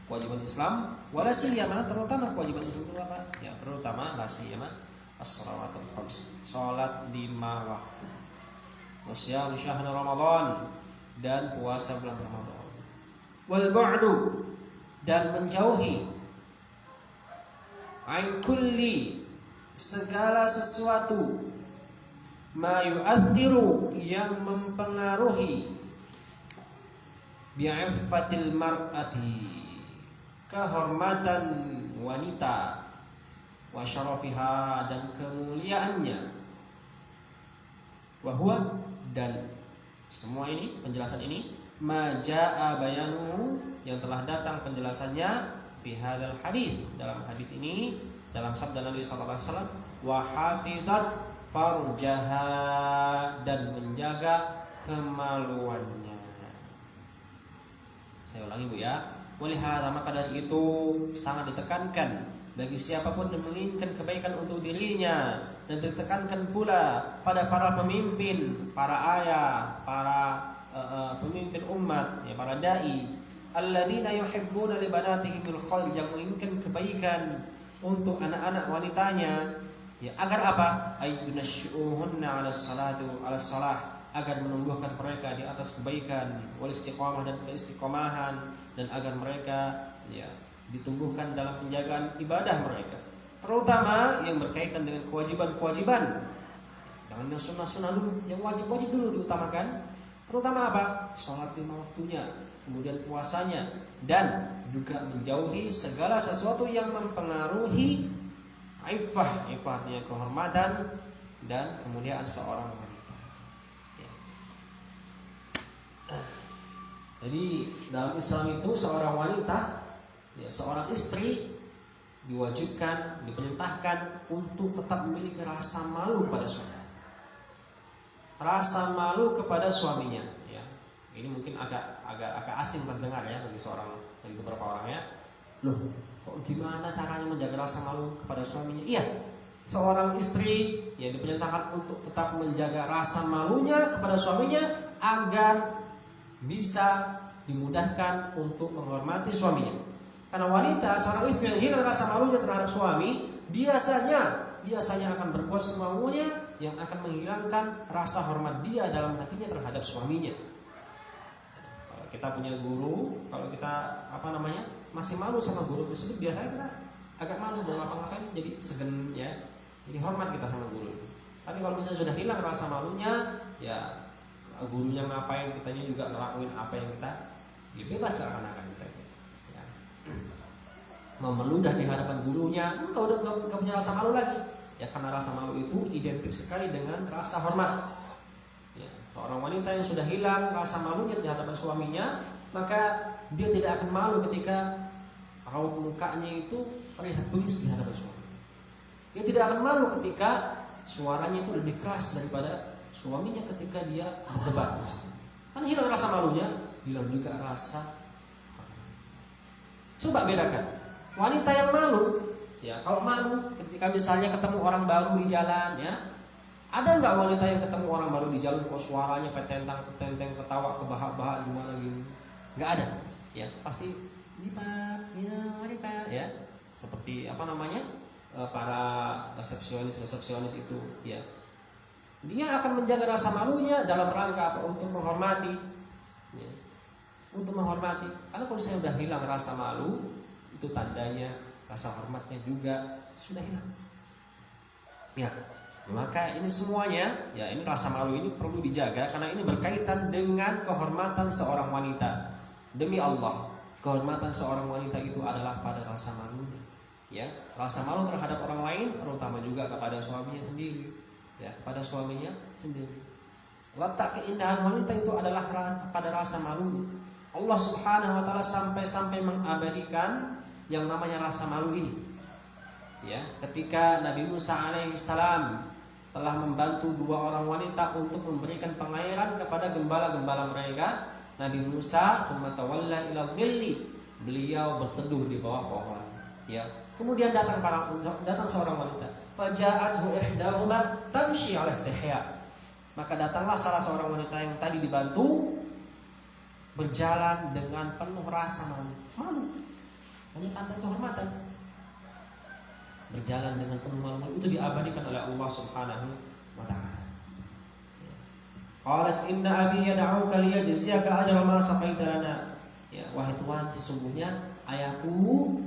Kewajiban Islam, wala siyama, terutama kewajiban Islam itu apa? Ya, terutama la siyama as-shalawatul khams, salat 5 waktu. Wasyam syahr Ramadan, dan puasa bulan Ramadan. Wal ba'du, dan menjauhi ain kulli, segala sesuatu, ma yu'athiru, yang mempengaruhi, bi'iffatil mar'ati, kehormatan wanita, wa syarafiha, dan kemuliaannya, wa huwa, dan semua ini, penjelasan ini, ma jaa bayanuhu, yang telah datang penjelasannya, fi hadzal hadis, dalam hadis ini, dalam sabda Nabi sallallahu alaihi wasallam, wa hafizat farjaha, dan menjaga kemaluannya. Saya ulangi, Bu, ya. Walihada, maka dari itu sangat ditekankan bagi siapapun yang menginginkan kebaikan untuk dirinya, dan ditekankan pula pada para pemimpin, para ayah, para pemimpin umat, ya, para dai, alladzina yuhibbuna li banatihimul khair, yang menginginkan kebaikan untuk anak-anak wanitanya, ya, agar apa? Ayyunashuhunna 'ala salatu 'ala salah, agar menumbuhkan mereka di atas kebaikan, wal istiqamah, dan keistiqomahan, dan agar mereka, ya, ditumbuhkan dalam penjagaan ibadah mereka, terutama yang berkaitan dengan kewajiban-kewajiban. Jangan yang sunnah-sunnah dulu, yang wajib-wajib dulu diutamakan. Terutama apa? Sholat 5 waktunya, kemudian puasanya, dan juga menjauhi segala sesuatu yang mempengaruhi iffah, artinya kehormatan dan kemuliaan seorang wanita. Ya. Jadi dalam Islam itu seorang wanita, ya, seorang istri diwajibkan, diperintahkan untuk tetap memiliki rasa malu pada suami. Rasa malu kepada suaminya, ya. Ini mungkin agak asing terdengar, ya, bagi beberapa orang, ya. Loh, kok gimana caranya menjaga rasa malu kepada suaminya? Iya, seorang istri, ya, diperintahkan untuk tetap menjaga rasa malunya kepada suaminya agar bisa dimudahkan untuk menghormati suaminya. Karena wanita, seorang istri yang hilang rasa malunya terhadap suami, biasanya akan berbuat semaunya yang akan menghilangkan rasa hormat dia dalam hatinya terhadap suaminya. Kalau kita punya guru, kalau kita masih malu sama guru tersebut, biasanya kita agak malu dalam apa-apa, jadi segen, ya, jadi hormat kita sama guru itu. Tapi kalau misalnya sudah hilang rasa malunya, ya, gurunya ngapain, kitanya juga ngelakuin apa yang kita, ya bebas seakan-akan kita. Ya. Memeludah di hadapan gurunya, kan kau udah gak punya rasa malu lagi. Ya karena rasa malu itu identik sekali dengan rasa hormat. Ya, seorang wanita yang sudah hilang rasa malunya di hadapan suaminya, maka dia tidak akan malu ketika raut mukanya itu terlihat bengis di hadapan suami. Dia tidak akan malu ketika suaranya itu lebih keras daripada suaminya ketika dia berdebat. Kan hilang rasa malunya, hilang juga rasa. Coba bedakan wanita yang malu. Ya, kalau malu ketika misalnya ketemu orang baru di jalan, ya, ada nggak wanita yang ketemu orang baru di jalan kok suaranya petenteng, ketawa kebahak-bahak gimana gitu? Nggak ada. Ya, pasti lipat, ya, wanita, ya, seperti apa namanya? Para resepsionis itu, ya, dia akan menjaga rasa malunya dalam rangka apa? Untuk menghormati, ya, untuk menghormati. Karena kalau saya udah hilang rasa malu, itu tandanya rasa hormatnya juga sudah hilang. Ya, maka ini semuanya, ya, ini rasa malu ini perlu dijaga karena ini berkaitan dengan kehormatan seorang wanita. Demi Allah, kehormatan seorang wanita itu adalah pada rasa malunya. Ya, rasa malu terhadap orang lain, terutama juga kepada suaminya sendiri, ya, kepada suaminya sendiri. Letak keindahan wanita itu adalah pada rasa malunya. Allah Subhanahu wa taala sampai mengabadikan yang namanya rasa malu ini. Ya, ketika Nabi Musa alaihissalam telah membantu dua orang wanita untuk memberikan pengairan kepada gembala-gembala mereka, Nabi Musa tawalla ila dhilli, beliau berteduh di bawah pohon. Ya. Kemudian datang seorang wanita. Faja'athu ihdahuma tamshi 'ala istihya. Maka datanglah salah seorang wanita yang tadi dibantu berjalan dengan penuh rasa malu. Ini tanda kehormatan. Berjalan dengan penuh malu itu diabadikan oleh Allah Subhanahu wa taala. Qalat inna abi yad'uka liyajziyaka ajra ma saqaita lana. Ya, wahai Tuhan, sesungguhnya ayahku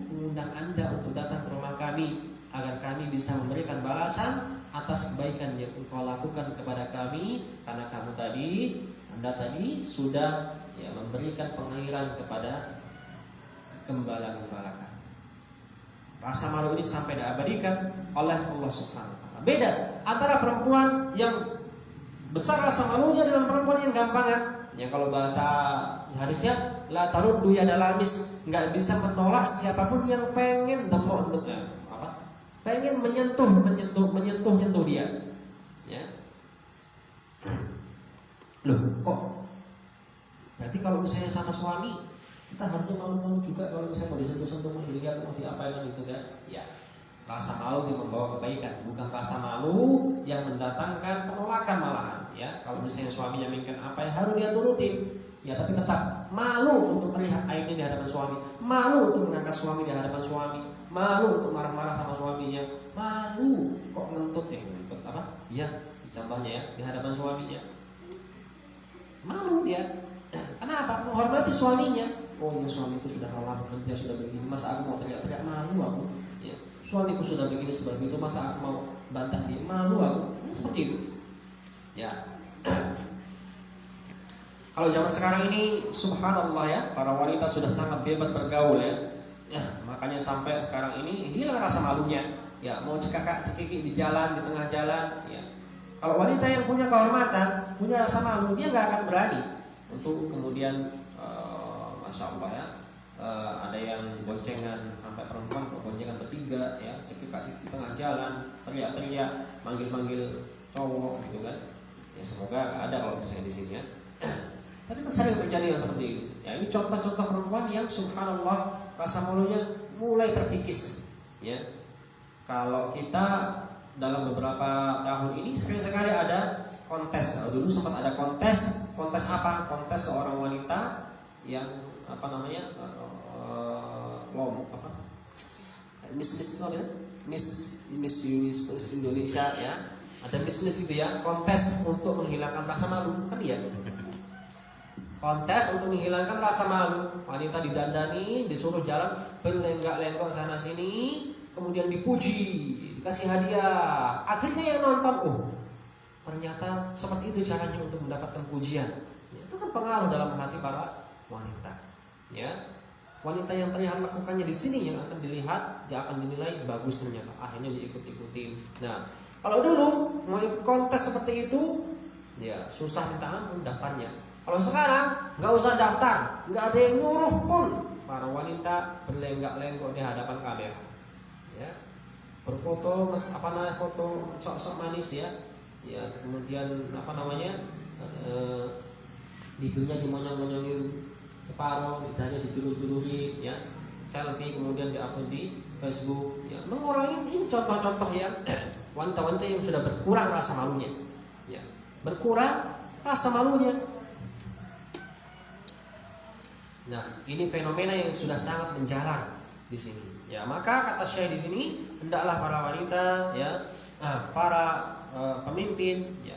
mengundang Anda untuk datang ke rumah kami agar kami bisa memberikan balasan atas kebaikan yang engkau lakukan kepada kami, karena Anda tadi sudah, ya, memberikan pengairan kepada gembala-gembala kami. Rasa malu ini sampai diabadikan oleh Allah Subhanahu wa taala. Beda antara perempuan yang besar rasa malunya dengan perempuan yang gampangan. Ya, kalau bahasa hadisnya la taruddu yadalamis, nggak bisa menolak siapapun yang pengen pengen menyentuh dia. Ya. Loh, kok? Berarti kalau misalnya sama suami kita harusnya malu-malu juga kalau misalnya mau disentuh-sentuh, mau dilihat, mau diapain gitu kan? Ya. Rasa malu yang membawa kebaikan, bukan rasa malu yang mendatangkan penolakan malahan. Ya, kalau misalnya suaminya menginginkan apa yang harus dia turutin, ya, tapi tetap malu untuk terlihat aibnya di hadapan suami, malu untuk mengangkat suami di hadapan suami, malu untuk marah-marah sama suaminya, malu kok ngentut apa? Iya, contohnya ya, di hadapan suaminya, malu dia. Kenapa? Menghormati suaminya. Oh ya, suamiku sudah lelah bekerja, sudah begini, masa aku mau teriak-teriak? Malu aku. Ya, suamiku sudah begini sebab itu, masa aku mau bantah dia? Malu aku. Seperti itu. Ya. Kalau zaman sekarang ini, subhanallah ya, para wanita sudah sangat bebas bergaul ya. Ya, makanya sampai sekarang ini hilang rasa malunya. Ya, mau cekikik di jalan, di tengah jalan. Ya. Kalau wanita yang punya kehormatan, punya rasa malu, dia nggak akan berani untuk kemudian, masya Allah ya, ada yang boncengan sampai perempuan boncengan bertiga, ya, cekikik di tengah jalan, teriak-teriak, manggil-manggil cowok gitu kan. Ya, semoga nggak ada kalau misalnya di sini ya. Tapi kan sering terjadi yang seperti ini. Ya, ini contoh-contoh perempuan yang subhanallah rasa malunya mulai terkikis. Ya, kalau kita dalam beberapa tahun ini sering sekali ada kontes. Nah, dulu sempat ada kontes apa? Kontes seorang wanita yang apa namanya, Miss Indonesia ya. Ada Miss gitu ya, kontes untuk menghilangkan rasa malu, kan ya? Kontes untuk menghilangkan rasa malu. Wanita didandani, disuruh jalan berlenggak-lenggok sana sini, kemudian dipuji, dikasih hadiah. Akhirnya yang nonton, ternyata seperti itu caranya untuk mendapatkan pujian. Ya, itu kan pengaruh dalam hati para wanita. Ya, wanita yang terlihat lakukannya di sini yang akan dilihat, dia akan dinilai bagus ternyata. Akhirnya diikut-ikutin. Nah, kalau dulu mau ikut kontes seperti itu, ya susah minta ampun daftarnya. Kalau sekarang nggak usah daftar, nggak ada yang nyuruh pun para wanita berlenggak-lenggok di hadapan kamera. Ya, berfoto foto sok-sok manis ya. Ya, kemudian bibirnya dimonyong-monyongin separuh, lidahnya dijulur-julurin ya, selfie kemudian diupload di Facebook ya, mengurangi. Ini contoh-contoh yang wanita-wanita yang sudah berkurang rasa malunya ya, berkurang rasa malunya. Nah, ini fenomena yang sudah sangat menjalar di sini ya. Maka kata Syekh di sini, hendaklah para wanita ya, para pemimpin ya,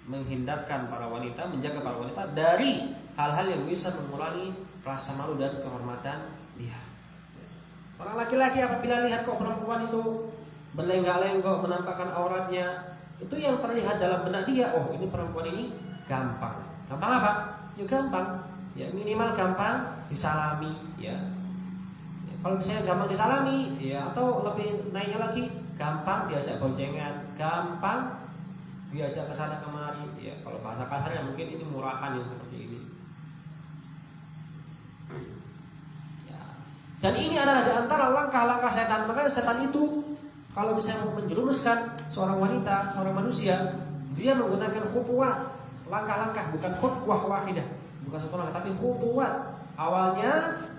menghindarkan para wanita, menjaga para wanita dari hal-hal yang bisa mengurangi rasa malu dan kehormatan dia. Orang laki-laki apabila lihat kok perempuan itu berlenggak-lenggok menampakkan auratnya, itu yang terlihat dalam benak dia, oh ini perempuan ini gampang. Gampang apa? Ya gampang. Ya minimal gampang disalami ya. Ya, kalau misalnya gampang disalami ya, atau lebih naiknya lagi gampang diajak boncengan, gampang diajak ke sana kemari ya. Kalau bahasa kasarnya mungkin ini murahan yang seperti ini. Ya. Dan ini adalah di antara langkah-langkah setan. Maka setan itu kalau misalnya mau menjerumuskan seorang wanita, seorang manusia, dia menggunakan khutuwat, langkah-langkah, bukan khutwah wahidah, bukan satu langkah, tapi khutuwat. Awalnya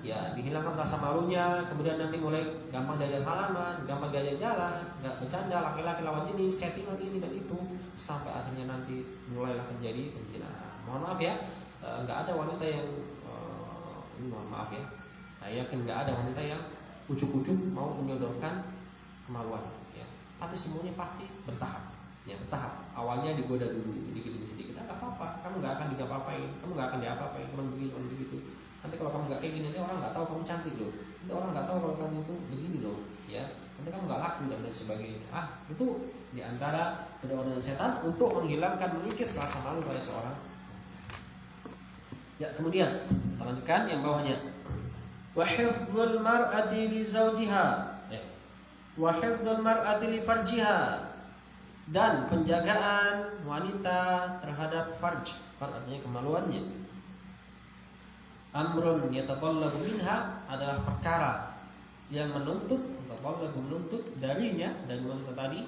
ya dihilangkan rasa malunya, kemudian nanti mulai gampang diajak salaman, gampang diajak jalan, nggak bercanda, laki-laki lawan jenis, settingan ini dan itu, sampai akhirnya nanti mulailah terjadi perzinahan. Mohon maaf ya, nggak ada wanita yang ini mohon maaf ya, saya yakin nggak ada wanita yang ujuk-ujuk mau menyodorkan kemaluan ya. Tapi semuanya pasti bertahap ya, bertahap. Awalnya digoda dulu sedikit demi sedikit, nggak apa-apa, kamu nggak akan diapa-apain, kamu nggak akan diapa-apain, cuma begini, cuma begitu. Nanti kalau kamu nggak kayak gini, nanti orang nggak tahu kamu cantik loh, nanti orang nggak tahu kalau kamu itu begini loh ya, nanti kamu nggak laku dan lain sebagainya. Itu diantara kedua-duanya setan untuk menghilangkan, mengikis rasa malu pada seorang. Ya, kemudian kita lanjutkan yang bawahnya. Wa hifdzul mar'ati li zawjiha wa hifdzul mar'ati li farjiha, dan penjagaan wanita terhadap farj. Farj artinya kemaluannya. Amrun yatatallabu minha, adalah perkara yang menuntut, menuntut darinya, dari wanita tadi.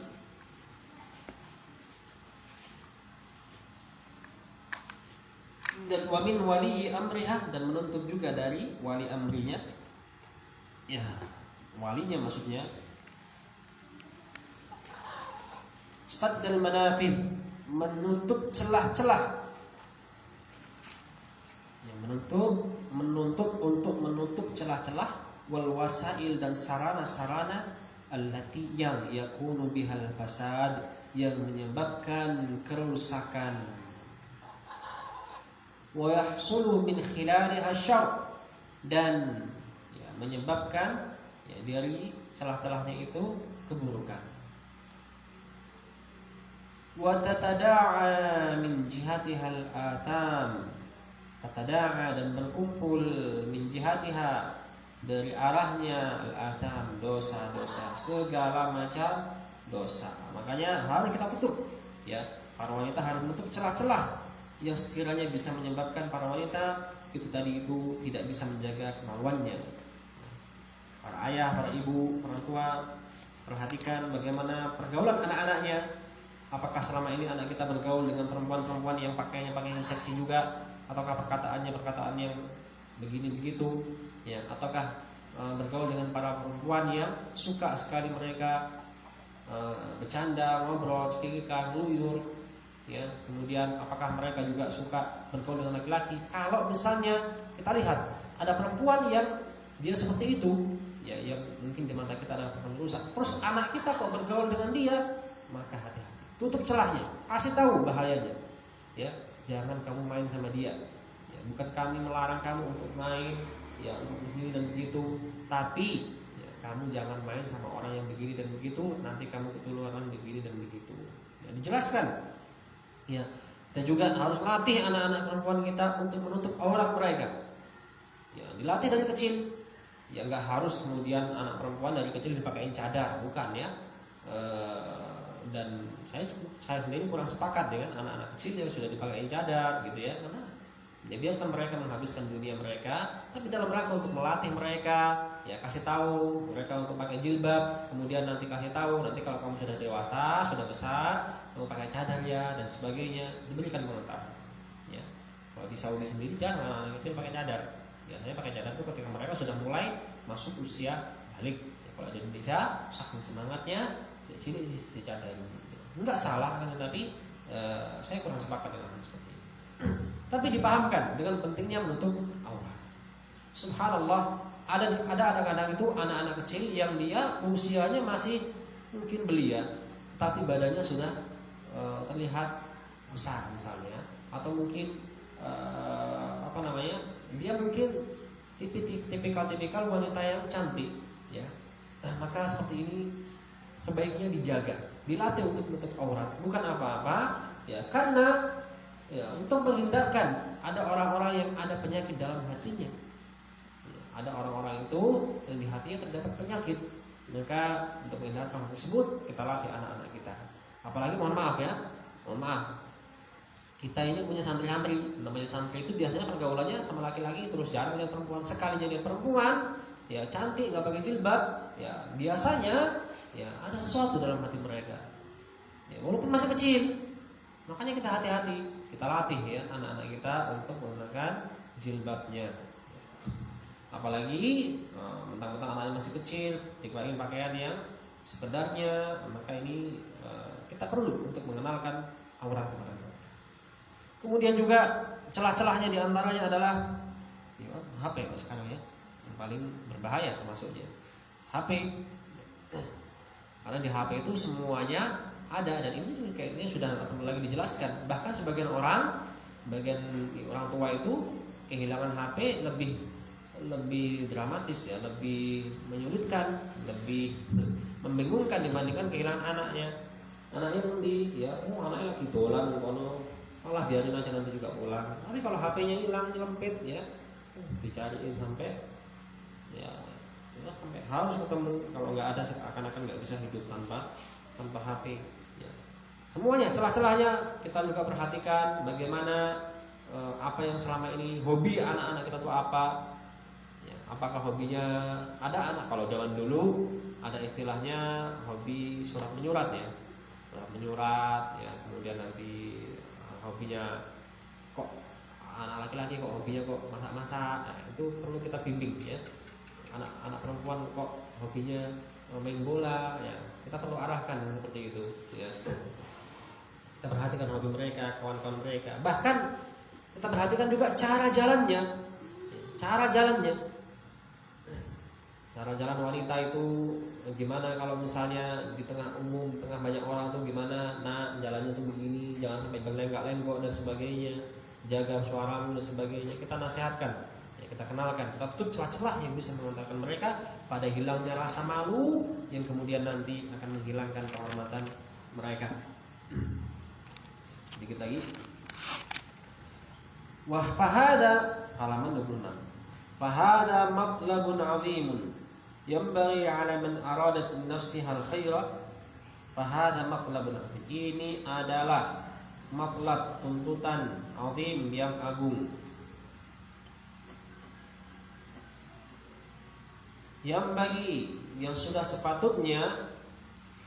Dan wamin wali amriha, dan menuntut juga dari wali amrinya. Ya, walinya maksudnya. Saddal manafid, menutup celah-celah. Yang menuntut untuk menutup celah-celah, wal wasail, dan sarana-sarana allati yang yakunu bihal fasad, yang menyebabkan kerusakan. Wa yahsulu min khilaliha syarr, dan ya, menyebabkan ya, dari celah-celahnya itu keburukan. Wa tatada'a min jihatihal atam, tatada'a, dan berkumpul, min jihatiha, dari arahnya, al-atam, dosa-dosa, segala macam dosa. Makanya harus kita tutup ya, para wanita harus menutup celah-celah yang sekiranya bisa menyebabkan para wanita itu tadi itu tidak bisa menjaga kemaluannya. Para ayah, para ibu, orang tua, perhatikan bagaimana pergaulan anak-anaknya. Apakah selama ini anak kita bergaul dengan perempuan-perempuan yang pakaian seksi juga, ataukah perkataan yang begini begitu ya, ataukah bergaul dengan para perempuan yang suka sekali mereka bercanda, ngobrol, cekikikan, ngeluyur ya. Kemudian apakah mereka juga suka bergaul dengan laki-laki? Kalau misalnya kita lihat ada perempuan yang dia seperti itu ya, yang mungkin di mata kita adalah perempuan rusak, terus anak kita kok bergaul dengan dia, maka hati-hati, tutup celahnya, kasih tahu bahayanya ya. Jangan kamu main sama dia ya, bukan kami melarang kamu untuk main ya, untuk begini dan begitu, tapi ya, kamu jangan main sama orang yang begini dan begitu, nanti kamu ketularan begini dan begitu ya, dijelaskan Ya, kita juga harus latih anak-anak perempuan kita untuk menutup aurat mereka. Ya, dilatih dari kecil. Ya, nggak harus kemudian anak perempuan dari kecil dipakein cadar, bukan ya. Dan saya sendiri kurang sepakat dengan anak-anak kecil yang sudah dipakein cadar gitu ya, karena ya biarkan mereka menghabiskan dunia mereka, tapi dalam rangka untuk melatih mereka, ya kasih tahu mereka untuk pakai jilbab, kemudian nanti kasih tahu nanti kalau kamu sudah dewasa, sudah besar, kamu pakai cadar ya dan sebagainya, diberikan pengetahuan. Ya, kalau di Saudi sendiri jangan anak kecil pakai cadar. Biasanya pakai cadar itu ketika mereka sudah mulai masuk usia balik. Ya, kalau di Indonesia saking semangatnya di sini dicadarin. Enggak salah kan, tapi saya kurang sepakat dengan hal seperti ini. Tapi dipahamkan dengan pentingnya menutup aurat. Subhanallah, ada kadang-kadang itu anak-anak kecil yang dia usianya masih mungkin belia, tapi badannya sudah terlihat besar misalnya, atau mungkin dia mungkin tipikal wanita yang cantik, ya. Nah, maka seperti ini sebaiknya dijaga, dilatih untuk menutup aurat, bukan apa-apa, ya, karena ya, untuk menghindarkan ada orang-orang yang ada penyakit dalam hatinya. Ya, ada orang-orang itu yang di hatinya terdapat penyakit. Maka untuk menghindarkan hal tersebut kita latih anak-anak kita. Apalagi mohon maaf, kita ini punya santri-santri. Namanya santri itu biasanya pergaulannya sama laki-laki, terus jarang lihat perempuan. Sekalinya lihat perempuan, ya cantik, nggak pakai jilbab, ya biasanya ya ada sesuatu dalam hati mereka. Ya, walaupun masih kecil. Makanya kita hati-hati, kita latih ya anak-anak kita untuk menggunakan jilbabnya. Apalagi mentang-mentang anaknya masih kecil, dikeluarin pakaian yang sebenarnya, maka ini kita perlu untuk mengenalkan aurat kepada mereka. Kemudian juga celah-celahnya diantaranya adalah HP sekarang ya, yang paling berbahaya termasuknya HP. Karena di HP itu semuanya ada, dan ini kayaknya sudah lagi dijelaskan. Bahkan sebagian orang tua itu kehilangan HP lebih dramatis ya, lebih menyulitkan, lebih membingungkan dibandingkan kehilangan anaknya. Anaknya nanti ya, anaknya lagi dolan kono, malah biarin aja nanti juga pulang. Tapi kalau HP-nya hilang, nyelempit ya, dicariin sampai sampai harus ketemu. Kalau nggak ada seakan-akan nggak bisa hidup tanpa HP. Ya. Semuanya celah-celahnya kita juga perhatikan, bagaimana apa yang selama ini hobi anak-anak kita tuh apa. Ya, apakah hobinya ada anak, kalau zaman dulu ada istilahnya hobi surat menyurat ya. Surat menyurat ya, kemudian nanti hobinya kok anak laki-laki kok hobinya kok masak-masak. Nah, itu perlu kita bimbing ya. Anak perempuan kok hobinya main bola ya, kita perlu arahkan seperti itu ya. Kita perhatikan hobi mereka, kawan-kawan mereka, bahkan kita perhatikan juga cara jalannya. Cara jalan wanita itu gimana, kalau misalnya di tengah umum, tengah banyak orang tuh gimana, nah jalannya tuh begini, jangan sampai berlenggak-lenggok dan sebagainya, jaga suaramu dan sebagainya. Kita nasihatkan, kita kenalkan, kita tutup celah-celah yang bisa mengantarkan mereka pada hilangnya rasa malu yang kemudian nanti akan menghilangkan kehormatan mereka. Dikit lagi. Wah, fahada halaman 26. Fahada matlabun 'azimun yanbaghi 'ala man arada nafsiha al-khaira. Fahada matlabun 'azim. Ini adalah matlab, tuntutan azim yang agung. Yang sudah sepatutnya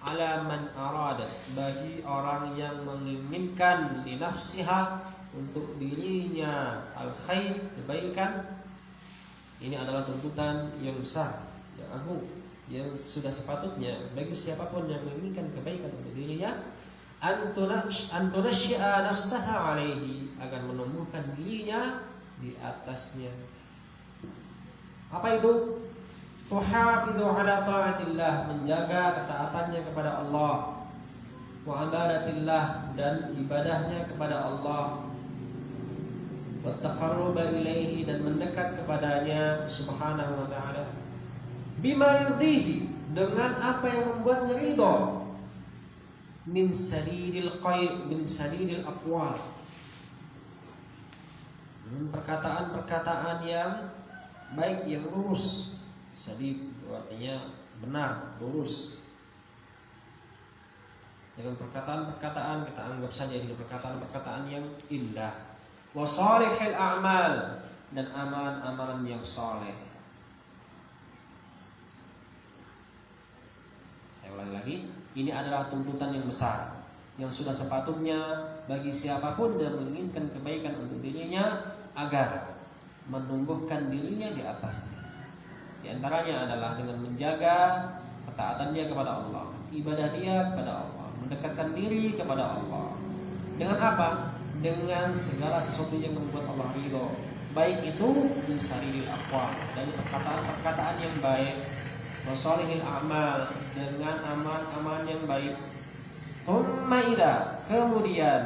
ala man aradas, bagi orang yang menginginkan li nafsiha, untuk dirinya al khair, kebaikan. Ini adalah tuntutan yang besar, yang agung, yang sudah sepatutnya bagi siapapun yang menginginkan kebaikan untuk dirinya, antunashi'a nafsaha alaihi, agar menumbuhkan dirinya di atasnya. Apa itu? Tuhafidhu ala ta'atillah, menjaga ketaatannya kepada Allah, wa ibadatillah, dan ibadahnya kepada Allah, wa taqarruba ilaihi, dan mendekat kepadanya subhanahu wa ta'ala, bima yurdihi, dengan apa yang membuatnya ridho. min sadidil aqwal, perkataan-perkataan yang baik, yang lurus. Sadid artinya benar, lurus. Dengan perkataan-perkataan, kita anggap saja ini perkataan-perkataan yang indah. Wa salihil a'mal, dan amalan-amalan yang saleh. Saya ulangi lagi, ini adalah tuntutan yang besar yang sudah sepatutnya bagi siapapun yang menginginkan kebaikan untuk dirinya agar menumbuhkan dirinya di atasnya. Di antaranya adalah dengan menjaga ketaatan dia kepada Allah, ibadah dia kepada Allah, mendekatkan diri kepada Allah. Dengan apa? Dengan segala sesuatu yang membuat Allah ridho. Baik itu bisarilil aqwal, dari perkataan-perkataan yang baik, wasolihil amal, dengan amal-amal yang baik. Kemudian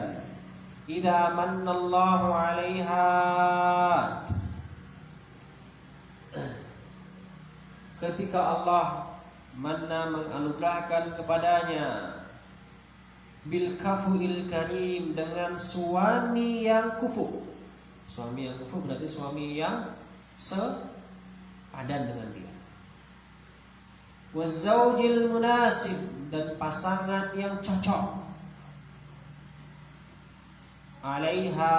idza mannallahu 'alaiha, ketika Allah manna, menganugerahkan kepadanya, bil kafuil karim, dengan suami yang kufu. Suami yang kufu berarti suami yang sepadan dengan dia. Wazaujil munasib, dan pasangan yang cocok. Alaiha,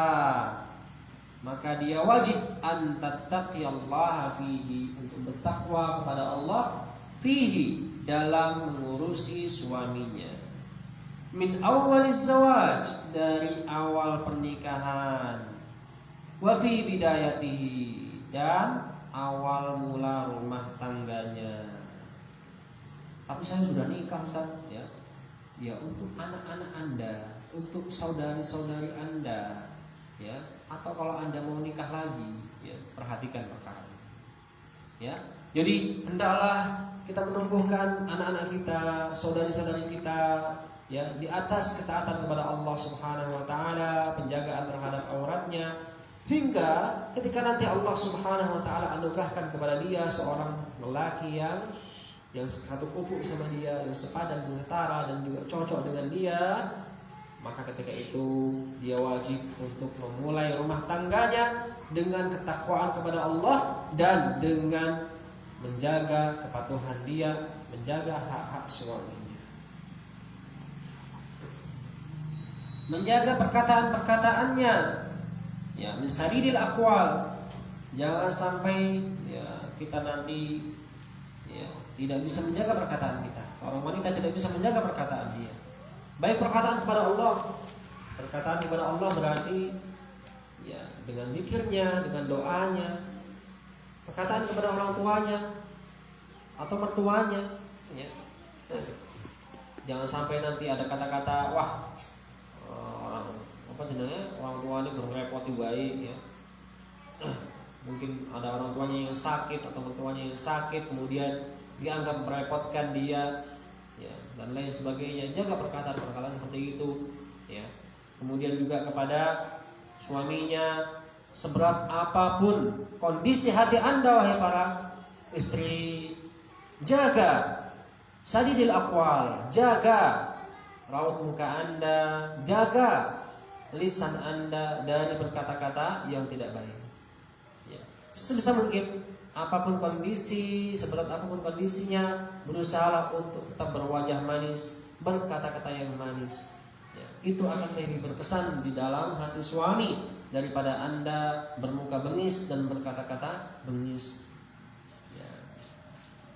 maka dia wajib an tattaqiyallaha fihi, untuk bertakwa kepada Allah, fihi, dalam mengurusi suaminya. Min awwaliz zawaj, dari awal pernikahan. Wa fi bidayatihi, dan awal mula rumah tangganya. Tapi saya sudah nikah, Ustaz, ya. Ya, untuk anak-anak Anda, untuk saudari-saudari Anda, ya, atau kalau Anda mau nikah lagi, ya, perhatikan perkara ini. Ya. Jadi hendaklah kita menumbuhkan anak-anak kita, saudari-saudari kita, ya, di atas ketaatan kepada Allah Subhanahu wa taala, penjagaan terhadap auratnya, hingga ketika nanti Allah Subhanahu wa taala anugerahkan kepada dia seorang lelaki yang satu kufu sama dia, yang sepadan dan setara dan juga cocok dengan dia, maka ketika itu dia wajib untuk memulai rumah tangganya dengan ketakwaan kepada Allah dan dengan menjaga kepatuhan dia, menjaga hak-hak suaminya, menjaga perkataan-perkataannya, ya, min sadidil aqwal. Jangan sampai, ya, kita nanti, ya, tidak bisa menjaga perkataan kita. Orang wanita tidak bisa menjaga perkataan dia. Baik perkataan kepada Allah. Perkataan kepada Allah berarti, ya, dengan zikirnya, dengan doanya. Perkataan kepada orang tuanya atau mertuanya, ya. Jangan sampai nanti ada kata-kata, wah, orang tuanya berrepoti baik, ya. Mungkin ada orang tuanya yang sakit atau mertuanya yang sakit, kemudian dianggap merepotkan dia, ya, dan lain sebagainya. Jaga perkataan-perkataan seperti itu, ya. Kemudian juga kepada suaminya, seberat apapun kondisi hati Anda, wahai para istri, jaga sadidil aqwal, jaga raut muka Anda, jaga lisan Anda dari berkata-kata yang tidak baik, ya. Sebisa mungkin, apapun kondisi, seberat apapun kondisinya, berusaha untuk tetap berwajah manis, berkata-kata yang manis, ya. Itu akan lebih berkesan di dalam hati suami daripada Anda bermuka bengis dan berkata-kata bengis, ya.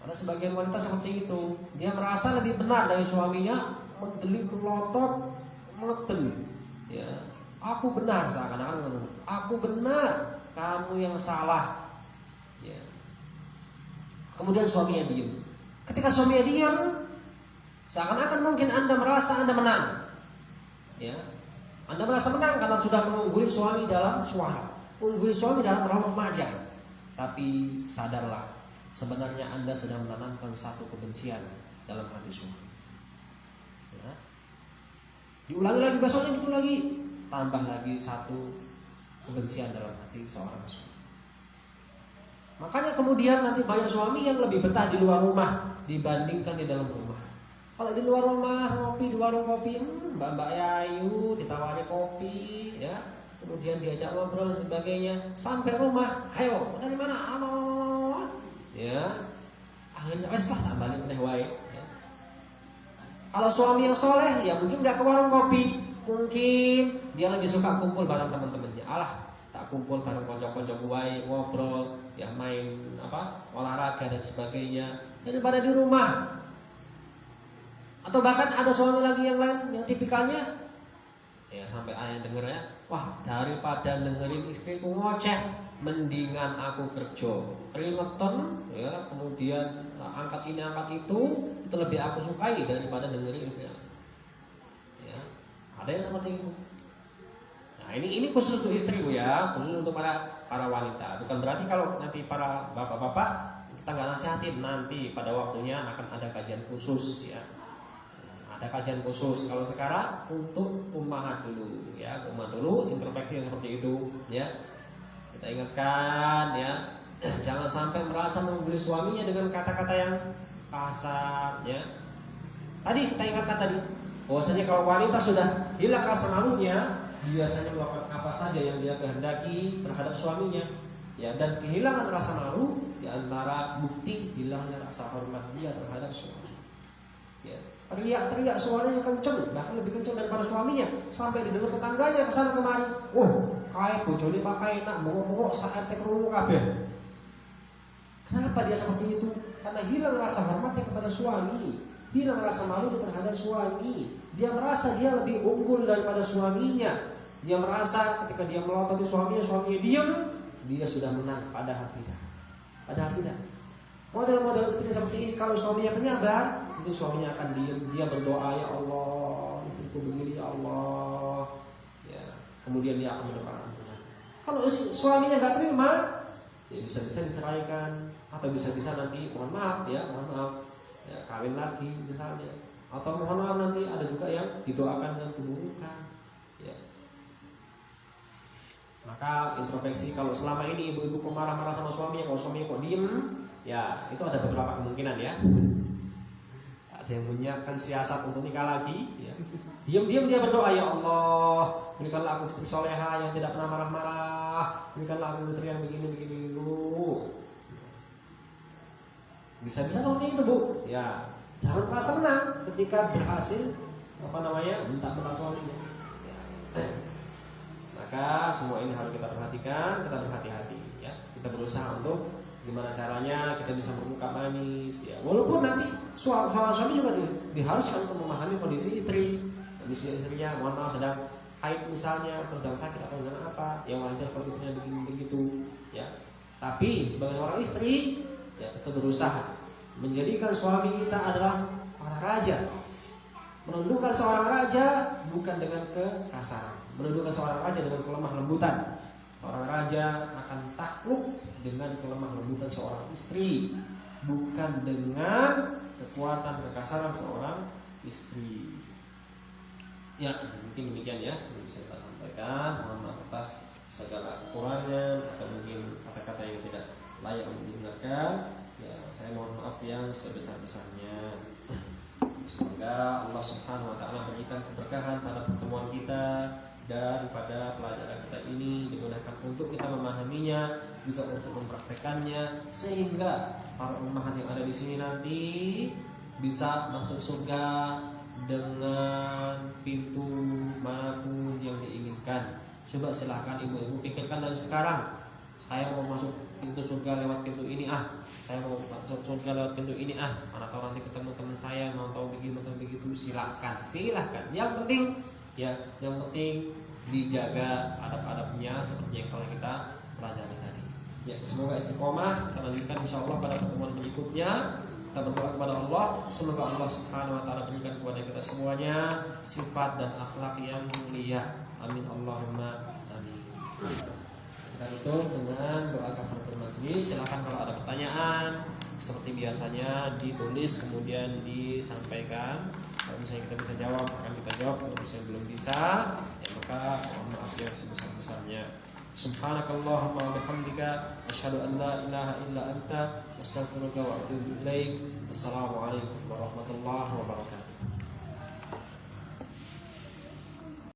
Karena sebagian wanita seperti itu, dia merasa lebih benar dari suaminya, mendelik, melotot, meleten, ya. Aku benar, seakan-akan aku benar, kamu yang salah, ya. Kemudian suaminya diam. Ketika suaminya diam, seakan-akan mungkin Anda merasa Anda menang, ya. Anda merasa menang karena sudah mengungguli suami dalam suara, mengungguli suami dalam raut remaja. Tapi sadarlah, sebenarnya Anda sedang menanamkan satu kebencian dalam hati suami, ya. Diulangi lagi, besoknya gitu lagi, tambah lagi satu kebencian dalam hati seorang suami. Makanya kemudian nanti banyak suami yang lebih betah di luar rumah dibandingkan di dalam rumah. Kalau di luar rumah ngopi di warung kopi, Mbak Yayu ditawari kopi, ya, kemudian diajak ngobrol dan sebagainya. Sampai rumah, ayo dari mana? Ya, akhirnya wes lah tak balik meneh wae. Ya. Kalau suami yang soleh, ya mungkin nggak ke warung kopi, mungkin dia lebih suka kumpul bareng teman-temannya. Alah, tak kumpul bareng konco-konco wae, ngobrol, ya main olahraga dan sebagainya. Daripada di rumah. Atau bahkan ada suami lagi yang lain yang tipikalnya, ya sampai ayah denger ya, wah daripada dengerin istriku ngoceh, mendingan aku kerja keringetan, ya kemudian angkat ini angkat itu lebih aku sukai daripada dengerin istri. Ya, ada yang seperti itu. Nah ini khusus untuk istri Bu ya, khusus untuk para wanita. Bukan berarti kalau nanti para bapak-bapak kita nggak nasihatin, nanti pada waktunya akan ada kajian khusus ya. Ada kajian khusus. Kalau sekarang untuk ummahat dulu ya, ummahat dulu introspeksi yang seperti itu ya. Kita ingatkan ya, jangan sampai merasa membuli suaminya dengan kata-kata yang kasar ya. Tadi kita ingatkan tadi bahwasanya kalau wanita sudah hilang rasa malunya, biasanya melakukan apa saja yang dia kehendaki terhadap suaminya ya, dan kehilangan rasa malu di antara bukti hilangnya rasa hormat dia terhadap suami ya. Teriak-teriak suaranya kenceng, bahkan lebih kenceng daripada suaminya, sampai didengar tetangganya kesana kemari. Kayak bojone pakai enak, mongok-mongok saat RT krungu kabeh. Kenapa dia seperti itu? Karena hilang rasa hormatnya kepada suami, hilang rasa malu terhadap suami. Dia merasa dia lebih unggul daripada suaminya. Dia merasa ketika dia melototi suaminya diam, dia sudah menang. Padahal tidak. Model-model itu seperti ini. Kalau suaminya penyabar, itu suaminya akan diam. Dia berdoa, ya Allah, istriku begini, ya Allah. Ya, kemudian dia akan mendoakan ampunan. Kalau suaminya nggak terima, ya bisa-bisa diceraikan, atau bisa-bisa nanti mohon maaf, ya kawin lagi misalnya. Atau mohon maaf nanti ada juga yang didoakan dengan keburukan. Ya. Maka introspeksi, kalau selama ini ibu-ibu marah-marah sama suaminya, kalau suaminya kok diem, ya itu ada beberapa kemungkinan ya. Ada yang menyiapkan siasat untuk nikah lagi ya. Diam-diam dia berdoa, ya Allah, berikanlah aku istri soleha yang tidak pernah marah-marah, berikanlah aku istri yang begini dulu. Bisa-bisa seperti itu Bu ya. Jangan merasa senang ketika berhasil minta maaf suaminya ya. Maka semua ini harus kita perhatikan, kita berhati-hati ya. Kita berusaha untuk gimana caranya kita bisa bermuka manis ya. Walaupun nanti suami juga diharuskan untuk memahami kondisi istrinya, mohon maaf sedang haid misalnya, atau sedang sakit atau dengan apa, yang wajar kalau istrinya begitu ya. Tapi sebagai orang istri ya tetap berusaha menjadikan suami kita adalah orang raja. Menundukkan seorang raja bukan dengan kekasaran, menundukkan seorang raja dengan kelemah lembutan. Orang raja akan takluk dengan kelemah lembutan seorang istri, bukan dengan kekuatan kekasaran seorang istri. Ya, mungkin demikian ya yang bisa kita sampaikan. Mohon maaf atas segala kekurangan atau mungkin kata-kata yang tidak layak untuk didengarkan. Ya, saya mohon maaf yang sebesar-besarnya. Semoga Allah Subhanahu wa taala berikan keberkahan pada pertemuan kita dan pada pelajaran kita ini, dimudahkan untuk kita memahaminya, juga untuk mempraktekannya, sehingga para ummahat yang ada di sini nanti bisa masuk surga dengan pintu manapun yang diinginkan. Coba silahkan ibu-ibu pikirkan dari sekarang, saya mau masuk pintu surga lewat pintu ini saya mau masuk surga lewat pintu ini mana tahu nanti ketemu teman saya, mau tahu begitu, silahkan. Yang penting dijaga adab-adabnya seperti yang telah kita pelajari tadi. Ya, semoga istiqomah. Kita lanjutkan insyaallah pada pertemuan berikutnya. Kita berdoa kepada Allah, semoga Allah Subhanahu wa taala berikan kepada kita semuanya sifat dan akhlak yang mulia. Amin Allahumma amin. Kita tutup dengan doa kafaratul majlis. Silakan kalau ada pertanyaan seperti biasanya ditulis kemudian disampaikan. Kalau misalnya kita bisa jawab akan kita jawab, kalau misalnya belum bisa ya maka mohon maaf yang sebesar-besarnya. Subhanakallahumma wa bihamdika asyhadu an la ilaha illa anta astaghfiruka wa atubu ilaik. Assalamualaikum warahmatullahi wabarakatuh.